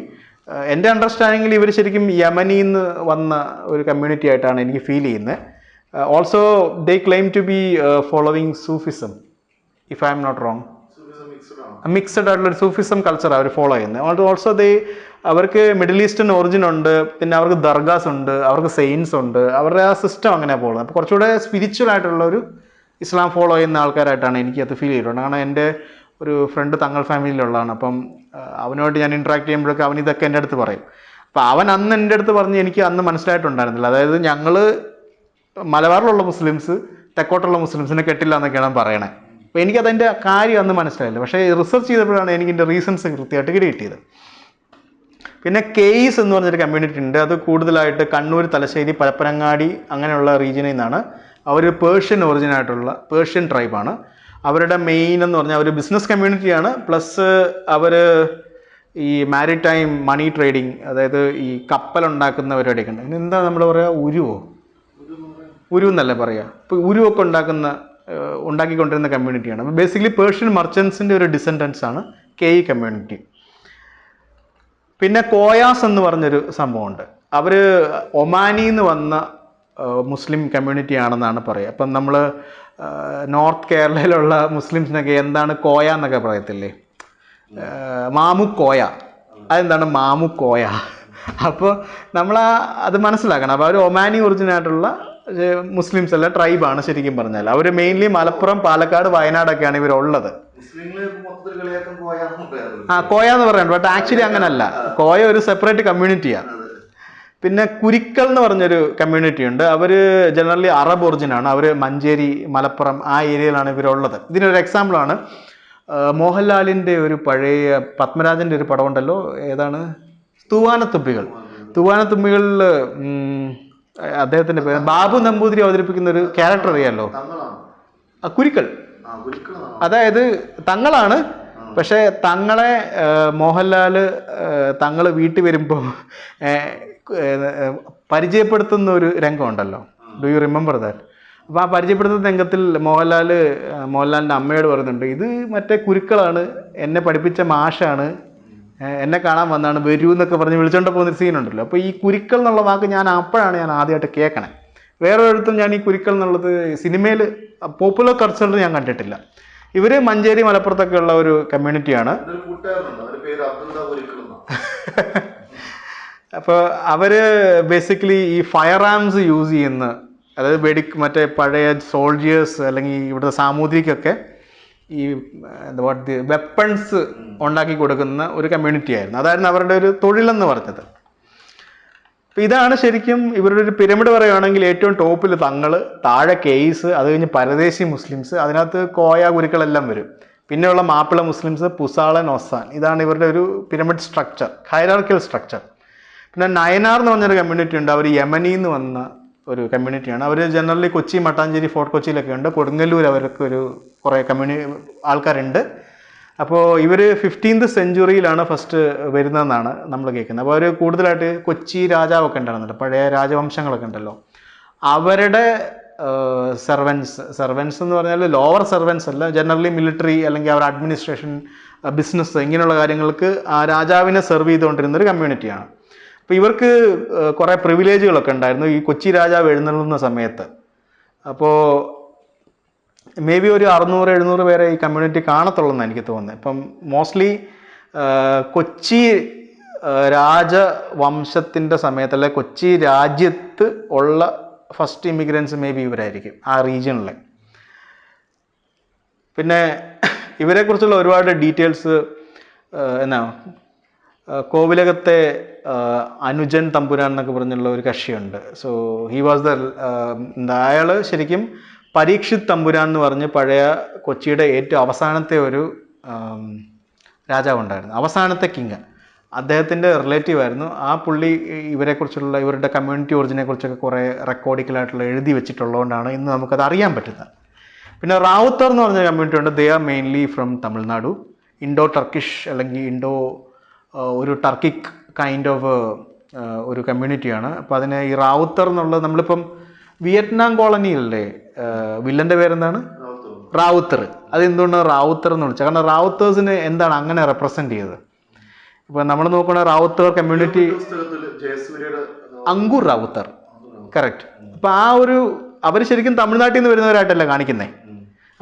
എൻ്റെ അണ്ടർസ്റ്റാൻഡിങ്ങിൽ ഇവർ ശരിക്കും യമനിൽ നിന്ന് വന്ന ഒരു കമ്മ്യൂണിറ്റി ആയിട്ടാണ് എനിക്ക് ഫീൽ ചെയ്യുന്നത്. Also they claim to be following Sufism, if I am not wrong. Mixed ആയിട്ടുള്ളൊരു സൂഫിസം കൾച്ചറാണ് അവർ ഫോളോ ചെയ്യുന്നത്. ഓൾസോ അവർക്ക് മിഡിൽ ഈസ്റ്റേൺ ഒറിജിൻ ഉണ്ട്, പിന്നെ അവർക്ക് ദർഗാസ് ഉണ്ട്, അവർക്ക് സെയിൻസ് ഉണ്ട്, അവരുടെ ആ സിസ്റ്റം അങ്ങനെ പോകുന്നത്. അപ്പോൾ കുറച്ചുകൂടെ സ്പിരിച്വൽ ആയിട്ടുള്ള ഒരു ഇസ്ലാം ഫോളോ ചെയ്യുന്ന ആൾക്കാരായിട്ടാണ് എനിക്കത് ഫീൽ ചെയ്തിട്ടുണ്ട്. കാരണം എൻ്റെ ഒരു ഫ്രണ്ട് തങ്ങൾ ഫാമിലിയിലുള്ളതാണ്. അപ്പം അവനോട് ഞാൻ ഇൻട്രാക്ട് ചെയ്യുമ്പോഴൊക്കെ അവൻ ഇതൊക്കെ എൻ്റെ അടുത്ത് പറയും. അപ്പോൾ അവൻ അന്ന് എൻ്റെ അടുത്ത് പറഞ്ഞ് എനിക്ക് അന്ന് മനസ്സിലായിട്ടുണ്ടായിരുന്നില്ല. അതായത് ഞങ്ങൾ മലബാറിലുള്ള മുസ്ലിംസ് തെക്കോട്ടുള്ള മുസ്ലിംസിനെ കെട്ടില്ല എന്നൊക്കെയാണ് പറയണേ. അപ്പോൾ എനിക്കതിൻ്റെ കാര്യം അന്ന് മനസ്സിലായില്ല. പക്ഷേ റിസർച്ച് ചെയ്തപ്പോഴാണ് എനിക്കിൻ്റെ റീസൺസ് കൃത്യമായിട്ട് കിട്ടിയത്. പിന്നെ കേയ്സ് എന്ന് പറഞ്ഞൊരു കമ്മ്യൂണിറ്റി ഉണ്ട്. അത് കൂടുതലായിട്ട് കണ്ണൂർ, തലശ്ശേരി, പരപ്പനങ്ങാടി അങ്ങനെയുള്ള റീജിയനിൽ നിന്നാണ്. അവർ പേർഷ്യൻ ഒറിജിനായിട്ടുള്ള പേർഷ്യൻ ട്രൈബാണ്. അവരുടെ മെയിൻ എന്ന് പറഞ്ഞാൽ അവർ ബിസിനസ് കമ്മ്യൂണിറ്റിയാണ്. പ്ലസ് അവർ ഈ മാരിടൈം മണി ട്രേഡിങ്, അതായത് ഈ കപ്പലുണ്ടാക്കുന്ന പരിപാടിയൊക്കെ ഉണ്ട്. എന്താ നമ്മൾ പറയുക, ഉരു എന്നല്ലേ പറയുക. ഇപ്പോൾ ഉരുവൊക്കെ ഉണ്ടാക്കിക്കൊണ്ടിരുന്ന കമ്മ്യൂണിറ്റിയാണ്. അപ്പോൾ ബേസിക്കലി പേർഷ്യൻ മർച്ചൻസിൻ്റെ ഒരു ഡിസെൻഡൻസ് ആണ് കേയി കമ്മ്യൂണിറ്റി. പിന്നെ കോയാസ് എന്ന് പറഞ്ഞൊരു സംഭവമുണ്ട്. അവർ ഒമാനിൽ നിന്ന് വന്ന മുസ്ലിം കമ്മ്യൂണിറ്റി ആണെന്നാണ് പറയുക. അപ്പം നമ്മൾ നോർത്ത് കേരളയിലുള്ള മുസ്ലിംസിനൊക്കെ എന്താണ് കോയ എന്നൊക്കെ പറയത്തില്ലേ, മാമുക്കോയ. അതെന്താണ് മാമുക്കോയ? അപ്പോൾ നമ്മൾ അത് മനസ്സിലാക്കണം. അപ്പോൾ അവർ ഒമാനി ഒറിജിനായിട്ടുള്ള മുസ്ലിംസ് അല്ല, ട്രൈബാണ് ശരിക്കും പറഞ്ഞാൽ. അവർ മെയിൻലി മലപ്പുറം, പാലക്കാട്, വയനാടൊക്കെയാണ് ഇവരുള്ളത്. കോയ എന്ന് പറയുന്നത്, ബട്ട് ആക്ച്വലി അങ്ങനല്ല. കോയ ഒരു സെപ്പറേറ്റ് കമ്മ്യൂണിറ്റിയാണ്. പിന്നെ കുരിക്കൾ എന്ന് പറഞ്ഞൊരു കമ്മ്യൂണിറ്റി ഉണ്ട്. അവർ ജനറലി അറബ് ഒറിജിനാണ്. അവർ മഞ്ചേരി, മലപ്പുറം ആ ഏരിയയിലാണ് ഇവരുള്ളത്. ഇതിനൊരു എക്സാമ്പിളാണ് മോഹൻലാലിൻ്റെ ഒരു പഴയ പത്മരാജൻ്റെ ഒരു പടമുണ്ടല്ലോ, ഏതാണ്, തൂവാനത്തുമ്പികൾ. തൂവാനത്തുമ്പികളിൽ അദ്ദേഹത്തിൻ്റെ പേര് ബാബു നമ്പൂതിരി അവതരിപ്പിക്കുന്ന ഒരു ക്യാരക്ടർ അറിയാമല്ലോ, കുരിക്കൾ. അതായത് തങ്ങളാണ്, പക്ഷേ തങ്ങളെ മോഹൻലാൽ തങ്ങൾ വീട്ടിൽ വരുമ്പോൾ പരിചയപ്പെടുത്തുന്ന ഒരു രംഗമുണ്ടല്ലോ. Do you remember that? അപ്പോൾ ആ പരിചയപ്പെടുത്തുന്ന രംഗത്തിൽ മോഹൻലാലിൻ്റെ അമ്മയോട് പറയുന്നുണ്ട്, ഇത് മറ്റേ കുരുക്കളാണ്, എന്നെ പഠിപ്പിച്ച മാഷാണ്, എന്നെ കാണാൻ വന്നാണ്, വരൂ എന്നൊക്കെ പറഞ്ഞ് വിളിച്ചോണ്ട് പോകുന്നൊരു സീനുണ്ടല്ലോ. അപ്പോൾ ഈ കുരുക്കൾ എന്നുള്ള വാക്ക് ഞാൻ ആദ്യമായിട്ട് കേൾക്കണേ. വേറൊരിടത്തും ഞാൻ ഈ കുരുക്കൾ എന്നുള്ളത് സിനിമയിൽ പോപ്പുലർ കൾച്ചറിൽ ഞാൻ കണ്ടിട്ടില്ല. ഇവർ മഞ്ചേരി, മലപ്പുറത്തൊക്കെ ഉള്ള ഒരു കമ്മ്യൂണിറ്റിയാണ്. അപ്പോൾ അവർ ബേസിക്കലി ഈ ഫയർ ആംസ് യൂസ് ചെയ്യുന്ന, അതായത് മറ്റേ പഴയ സോൾജിയേഴ്സ് അല്ലെങ്കിൽ ഇവിടുത്തെ സാമൂതിരിക്കൊക്കെ ഈ വെപ്പൺസ് ഉണ്ടാക്കി കൊടുക്കുന്ന ഒരു കമ്മ്യൂണിറ്റി ആയിരുന്നു. അതായിരുന്നു അവരുടെ ഒരു തൊഴിലെന്ന് പറഞ്ഞത്. അപ്പം ഇതാണ് ശരിക്കും ഇവരുടെ ഒരു പിരമിഡ് പറയുകയാണെങ്കിൽ ഏറ്റവും ടോപ്പിൽ തങ്ങൾ, താഴെ കേയ്സ്, അത് കഴിഞ്ഞ് പരദേശി മുസ്ലിംസ്, അതിനകത്ത് കോയ, കുരുക്കളെല്ലാം വരും. പിന്നെയുള്ള മാപ്പിള മുസ്ലിംസ്, പുസാളൻ, ഒസാൻ. ഇതാണ് ഇവരുടെ ഒരു പിരമിഡ് സ്ട്രക്ചർ, ഹൈറാർക്കിയൽ സ്ട്രക്ചർ. പിന്നെ നയനാർ എന്ന് പറഞ്ഞൊരു കമ്മ്യൂണിറ്റി ഉണ്ട്. അവർ യമനിൽ നിന്ന് വന്ന ഒരു കമ്മ്യൂണിറ്റിയാണ്. അവർ ജനറലി കൊച്ചി, മട്ടാഞ്ചേരി, ഫോർട്ട് കൊച്ചിയിലൊക്കെ ഉണ്ട്. കൊടുങ്ങല്ലൂർ അവർക്ക് ഒരു കുറേ ആൾക്കാരുണ്ട്. അപ്പോൾ ഇവർ 15th സെഞ്ച്വറിയിലാണ് ഫസ്റ്റ് വരുന്നതെന്നാണ് നമ്മൾ കേൾക്കുന്നത്. അപ്പോൾ അവർ കൂടുതലായിട്ട് കൊച്ചി രാജാവൊക്കെ ഉണ്ടായിരുന്നല്ലോ, പഴയ രാജവംശങ്ങളൊക്കെ ഉണ്ടല്ലോ, അവരുടെ സെർവൻസ് എന്ന് പറഞ്ഞാൽ ലോവർ സെർവൻസ് അല്ല, ജനറലി മിലിറ്ററി അല്ലെങ്കിൽ അവരുടെ അഡ്മിനിസ്ട്രേഷൻ, ബിസിനസ്, ഇങ്ങനെയുള്ള കാര്യങ്ങൾക്ക് ആ രാജാവിനെ സെർവ് ചെയ്തുകൊണ്ടിരുന്ന ഒരു കമ്മ്യൂണിറ്റിയാണ്. അപ്പോൾ ഇവർക്ക് കുറേ പ്രിവിലേജുകളൊക്കെ ഉണ്ടായിരുന്നു ഈ കൊച്ചി രാജാവ് എഴുന്നള്ളുന്ന സമയത്ത്. അപ്പോൾ മേ ബി ഒരു 600-700 പേരെ ഈ കമ്മ്യൂണിറ്റി കാണത്തുള്ളൂ എന്ന് എനിക്ക് തോന്നുന്നത്. ഇപ്പം മോസ്റ്റ്ലി കൊച്ചി രാജവംശത്തിൻ്റെ സമയത്ത്, അല്ലെ കൊച്ചി രാജ്യത്ത് ഉള്ള ഫസ്റ്റ് ഇമിഗ്രൻസ് മേ ബി ഇവരായിരിക്കും ആ റീജിയണിലെ. പിന്നെ ഇവരെക്കുറിച്ചുള്ള ഒരുപാട് ഡീറ്റെയിൽസ് എന്നാ കോവിലകത്തെ അനുജൻ തമ്പുരാൻ എന്നൊക്കെ പറഞ്ഞുള്ള ഒരു കക്ഷിയുണ്ട്. സോ ഹി വാസ് എന്താ അയാൾ ശരിക്കും പരീക്ഷിത് തമ്പുരാൻ എന്ന് പറഞ്ഞ് പഴയ കൊച്ചിയുടെ ഏറ്റവും അവസാനത്തെ ഒരു രാജാവുണ്ടായിരുന്നു, അവസാനത്തെ കിങ്. അദ്ദേഹത്തിൻ്റെ റിലേറ്റീവ് ആയിരുന്നു. ആ പുള്ളി ഇവരെക്കുറിച്ചുള്ള ഇവരുടെ കമ്മ്യൂണിറ്റി ഒറിജിനെ കുറിച്ചൊക്കെ കുറേ റെക്കോർഡിക്കലായിട്ടുള്ള എഴുതി വെച്ചിട്ടുള്ളതുകൊണ്ടാണ് ഇന്ന് നമുക്കത് അറിയാൻ പറ്റുന്നത്. പിന്നെ റാവുത്തർ എന്ന് പറഞ്ഞ കമ്മ്യൂണിറ്റി ഉണ്ട്. They are mainly from Tamil Nadu. Indo Turkish അല്ലെങ്കിൽ ഇൻഡോ ഒരു ടർക്കിക് കൈൻഡ് ഓഫ് ഒരു കമ്മ്യൂണിറ്റിയാണ്. അപ്പോൾ അതിന് ഈ റാവുത്തർ എന്നുള്ളത്, നമ്മളിപ്പം വിയറ്റ്നാം കോളനിയിലല്ലേ വില്ലൻ്റെ പേരെന്താണ്, റാവുത്തർ. അതെന്തുകൊണ്ടാണ് റാവുത്തർ എന്ന് വിളിച്ചത്? കാരണം റാവുത്തേഴ്സിന് എന്താണ് അങ്ങനെ റെപ്രസെൻറ്റ് ചെയ്തത്? ഇപ്പോൾ നമ്മൾ നോക്കുന്ന റാവുത്തർ കമ്മ്യൂണിറ്റി, അങ്കുർ റാവുത്തർ, കറക്റ്റ്. അപ്പോൾ ആ ഒരു അവർ ശരിക്കും തമിഴ്നാട്ടിൽ നിന്ന് വരുന്നവരായിട്ടല്ല കാണിക്കുന്നത്.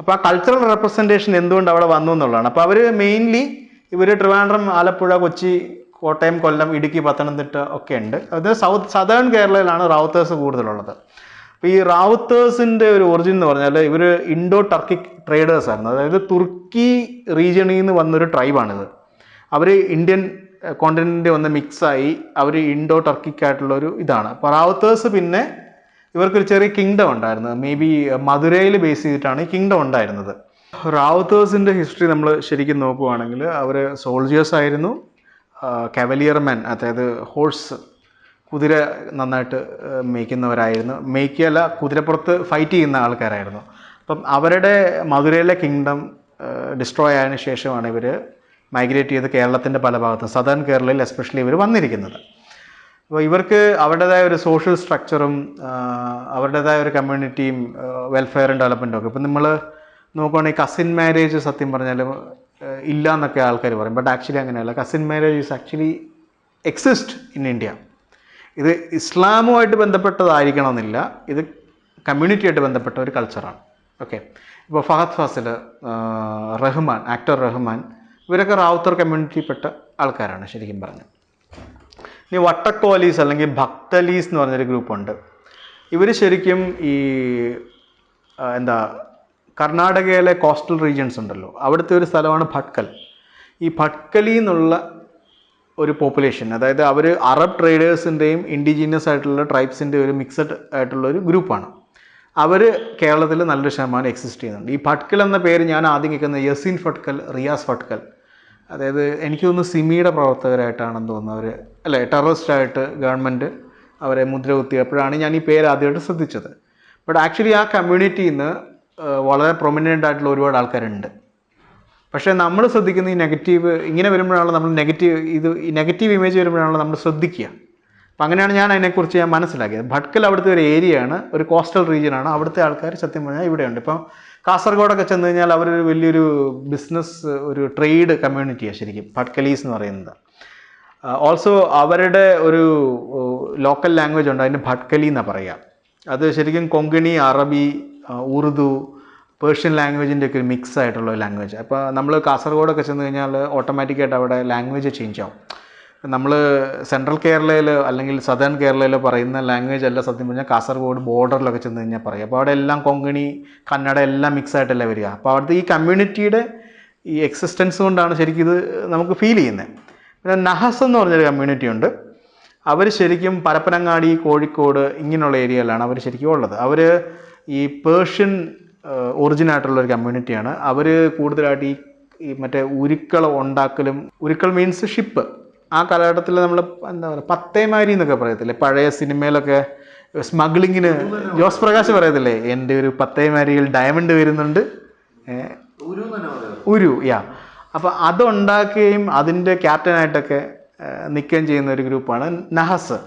അപ്പോൾ ആ കൾച്ചറൽ റെപ്രസെൻറ്റേഷൻ എന്തുകൊണ്ട് അവിടെ വന്നു എന്നുള്ളതാണ്. അപ്പോൾ അവർ മെയിൻലി ഇവർ ട്രിവാൻഡ്രം, ആലപ്പുഴ, കൊച്ചി, കോട്ടയം, കൊല്ലം, ഇടുക്കി, പത്തനംതിട്ട ഒക്കെ ഉണ്ട്. അത് സദേൺ കേരളയിലാണ് റാവുത്തേഴ്സ് കൂടുതലുള്ളത്. അപ്പോൾ ഈ റാവുത്തേഴ്സിൻ്റെ ഒരു ഒറിജിൻ എന്ന് പറഞ്ഞാൽ ഇവർ ഇൻഡോ ടർക്കിക് ട്രേഡേഴ്സ് ആയിരുന്നു. അതായത് തുർക്കി റീജിയണിൽ നിന്ന് വന്നൊരു ട്രൈബാണിത്. അവർ ഇന്ത്യൻ കോണ്ടിനെൻ്റ് വന്ന് മിക്സായി അവർ ഇൻഡോ ടർക്കിക് ആയിട്ടുള്ളൊരു ഇതാണ്. അപ്പോൾ റാവുത്തേഴ്സ് പിന്നെ ഇവർക്കൊരു ചെറിയ കിങ്ഡം ഉണ്ടായിരുന്നു. മേ ബി മധുരയിൽ ബേസ് ചെയ്തിട്ടാണ് ഈ കിങ്ഡം ഉണ്ടായിരുന്നത്. റാവുത്തേഴ്സിൻ്റെ ഹിസ്റ്ററി നമ്മൾ ശരിക്കും നോക്കുകയാണെങ്കിൽ അവർ സോൾജിയേഴ്സ് ആയിരുന്നു, കവലിയർമാൻ, അതായത് ഹോഴ്സ്, കുതിര നന്നായിട്ട് മേയ്ക്കുന്നവരായിരുന്നു. മേയ്ക്കല്ല, കുതിരപ്പുറത്ത് ഫൈറ്റ് ചെയ്യുന്ന ആൾക്കാരായിരുന്നു. അപ്പം അവരുടെ മധുരയിലെ കിങ്ഡം ഡിസ്ട്രോയ് ആയതിനു ശേഷമാണ് ഇവർ മൈഗ്രേറ്റ് ചെയ്ത് കേരളത്തിൻ്റെ പല ഭാഗത്തും, സദേൺ കേരളയിൽ എസ്പെഷ്യലി ഇവർ വന്നിരിക്കുന്നത്. അപ്പോൾ ഇവർക്ക് അവരുടേതായ ഒരു സോഷ്യൽ സ്ട്രക്ചറും അവരുടേതായ ഒരു കമ്മ്യൂണിറ്റിയും വെൽഫെയറും ഡെവലപ്മെൻറ്റും ഒക്കെ. ഇപ്പം നമ്മൾ നോക്കുകയാണെങ്കിൽ കസിൻ മാരേജ് സത്യം പറഞ്ഞാൽ ഇല്ല എന്നൊക്കെ ആൾക്കാർ പറയും. ബട്ട് ആക്ച്വലി അങ്ങനെയല്ല. Cousin marriage is actually exist in India. ഇത് ഇസ്ലാമുമായിട്ട് ബന്ധപ്പെട്ടതായിരിക്കണമെന്നില്ല, ഇത് കമ്മ്യൂണിറ്റിയായിട്ട് ബന്ധപ്പെട്ട ഒരു കൾച്ചറാണ്. ഓക്കെ. ഇപ്പോൾ ഫഹദ് ഫാസിൽ, റഹ്മാൻ, ആക്ടർ റഹ്മാൻ, ഇവരൊക്കെ റാവുത്തർ കമ്മ്യൂണിറ്റിയിൽപ്പെട്ട ആൾക്കാരാണ് ശരിക്കും പറഞ്ഞത്. ഇനി വട്ടക്കോലീസ് അല്ലെങ്കിൽ ഭക്തലീസ് എന്ന് പറഞ്ഞൊരു ഗ്രൂപ്പുണ്ട്. ഇവർ ശരിക്കും ഈ എന്താ കർണാടകയിലെ കോസ്റ്റൽ റീജിയൻസ് ഉണ്ടല്ലോ, അവിടുത്തെ ഒരു സ്ഥലമാണ് ഭട്കൽ. ഈ ഭട്കലിൽ നിന്നുള്ള ഒരു പോപ്പുലേഷൻ, അതായത് അവർ അറബ് ട്രേഡേഴ്സിൻ്റെയും ഇൻഡിജീനിയസ് ആയിട്ടുള്ള ട്രൈബ്സിൻ്റെ ഒരു മിക്സഡ് ആയിട്ടുള്ള ഒരു ഗ്രൂപ്പാണ്. അവർ കേരളത്തിൽ നല്ലൊരു ശതമാനം എക്സിസ്റ്റ് ചെയ്യുന്നുണ്ട്. ഈ ഭട്കൽ എന്ന പേര് ഞാൻ ആദ്യം കേൾക്കുന്നത് യസീൻ ഭട്കൽ, റിയാസ് ഭട്കൽ, അതായത് എനിക്ക് തോന്നുന്നു സിമിയുടെ പ്രവർത്തകരായിട്ടാണെന്ന് തോന്നുന്നു അവർ, അല്ലേ, ടെററിസ്റ്റായിട്ട് ഗവൺമെൻറ് അവരെ മുദ്ര കുത്തിയപ്പോഴാണ് ഞാൻ ഈ പേര് ആദ്യമായിട്ട് ശ്രദ്ധിച്ചത്. ബട്ട് ആക്ച്വലി ആ കമ്മ്യൂണിറ്റിയിൽ നിന്ന് വളരെ പ്രൊമിനൻ്റ് ആയിട്ടുള്ള ഒരുപാട് ആൾക്കാരുണ്ട്. പക്ഷേ നമ്മൾ ശ്രദ്ധിക്കുന്ന ഈ നെഗറ്റീവ് ഇങ്ങനെ വരുമ്പോഴാണ് നമ്മൾ ഈ നെഗറ്റീവ് ഇമേജ് വരുമ്പോഴാണ് നമ്മൾ ശ്രദ്ധിക്കുക. അപ്പം അങ്ങനെയാണ് ഞാൻ അതിനെക്കുറിച്ച് മനസ്സിലാക്കിയത്. ഭട്കൽ അവിടുത്തെ ഒരു ഏരിയയാണ്, ഒരു കോസ്റ്റൽ റീജിയനാണ്. അവിടുത്തെ ആൾക്കാർ സത്യം പറഞ്ഞാൽ ഇവിടെയുണ്ട്. ഇപ്പം കാസർഗോഡൊക്കെ ചെന്ന് കഴിഞ്ഞാൽ അവരൊരു വലിയൊരു ബിസിനസ്, ഒരു ട്രേഡ് കമ്മ്യൂണിറ്റിയാണ് ശരിക്കും ഭട്കലീസ് എന്ന് പറയുന്നത്. ഓൾസോ അവരുടെ ഒരു ലോക്കൽ ലാംഗ്വേജ് ഉണ്ട്, അതിന് ഭട്കലി എന്നാണ് പറയുക. അത് ശരിക്കും കൊങ്കണി, അറബി, ഉറുദു, പേർഷ്യൻ ലാംഗ്വേജിൻ്റെ ഒക്കെ ഒരു മിക്സ് ആയിട്ടുള്ള ലാംഗ്വേജ്. അപ്പോൾ നമ്മൾ കാസർഗോഡൊക്കെ ചെന്ന് കഴിഞ്ഞാൽ ഓട്ടോമാറ്റിക്കായിട്ട് അവിടെ ലാംഗ്വേജ് ചേഞ്ച് ആവും. നമ്മൾ സെൻട്രൽ കേരളയിൽ അല്ലെങ്കിൽ സദേൺ കേരളയിൽ പറയുന്ന ലാംഗ്വേജ് അല്ല സത്യം പറഞ്ഞാൽ കാസർഗോഡ് ബോർഡറിലൊക്കെ ചെന്ന് കഴിഞ്ഞാൽ പറയും. അപ്പോൾ അവിടെ എല്ലാം കൊങ്കണി, കന്നഡ എല്ലാം മിക്സ് ആയിട്ടല്ലേ വരിക. അപ്പോൾ അവിടുത്തെ ഈ കമ്മ്യൂണിറ്റിയുടെ ഈ എക്സിസ്റ്റൻസ് കൊണ്ടാണ് ശരിക്കും ഇത് നമുക്ക് ഫീൽ ചെയ്യുന്നത്. പിന്നെ നഹസ് എന്ന് പറഞ്ഞൊരു കമ്മ്യൂണിറ്റി ഉണ്ട്. അവർ ശരിക്കും പരപ്പനങ്ങാടി, കോഴിക്കോട് ഇങ്ങനെയുള്ള ഏരിയയിലാണ് അവർ ശരിക്കും ഉള്ളത്. അവർ ഈ പേർഷ്യൻ ഒറിജിനായിട്ടുള്ളൊരു കമ്മ്യൂണിറ്റിയാണ്. അവർ കൂടുതലായിട്ട് ഈ മറ്റേ ഉരുക്കൾ ഉണ്ടാക്കലും, ഉരുക്കൾ മീൻസ് ഷിപ്പ്. ആ കാലഘട്ടത്തിൽ നമ്മൾ എന്താ പറയുക, പത്തേമാരി എന്നൊക്കെ പറയത്തില്ലേ, പഴയ സിനിമയിലൊക്കെ സ്മഗ്ലിങ്ങിന് ജോസ് പ്രകാശ് പറയത്തില്ലേ, എൻ്റെ ഒരു പത്തേമാരിയിൽ ഡയമണ്ട് വരുന്നുണ്ട്, ഉരു, യാ. അപ്പോൾ അതുണ്ടാക്കുകയും അതിൻ്റെ ക്യാപ്റ്റനായിട്ടൊക്കെ നിൽക്കുകയും ചെയ്യുന്ന ഒരു ഗ്രൂപ്പാണ് നഹസ്.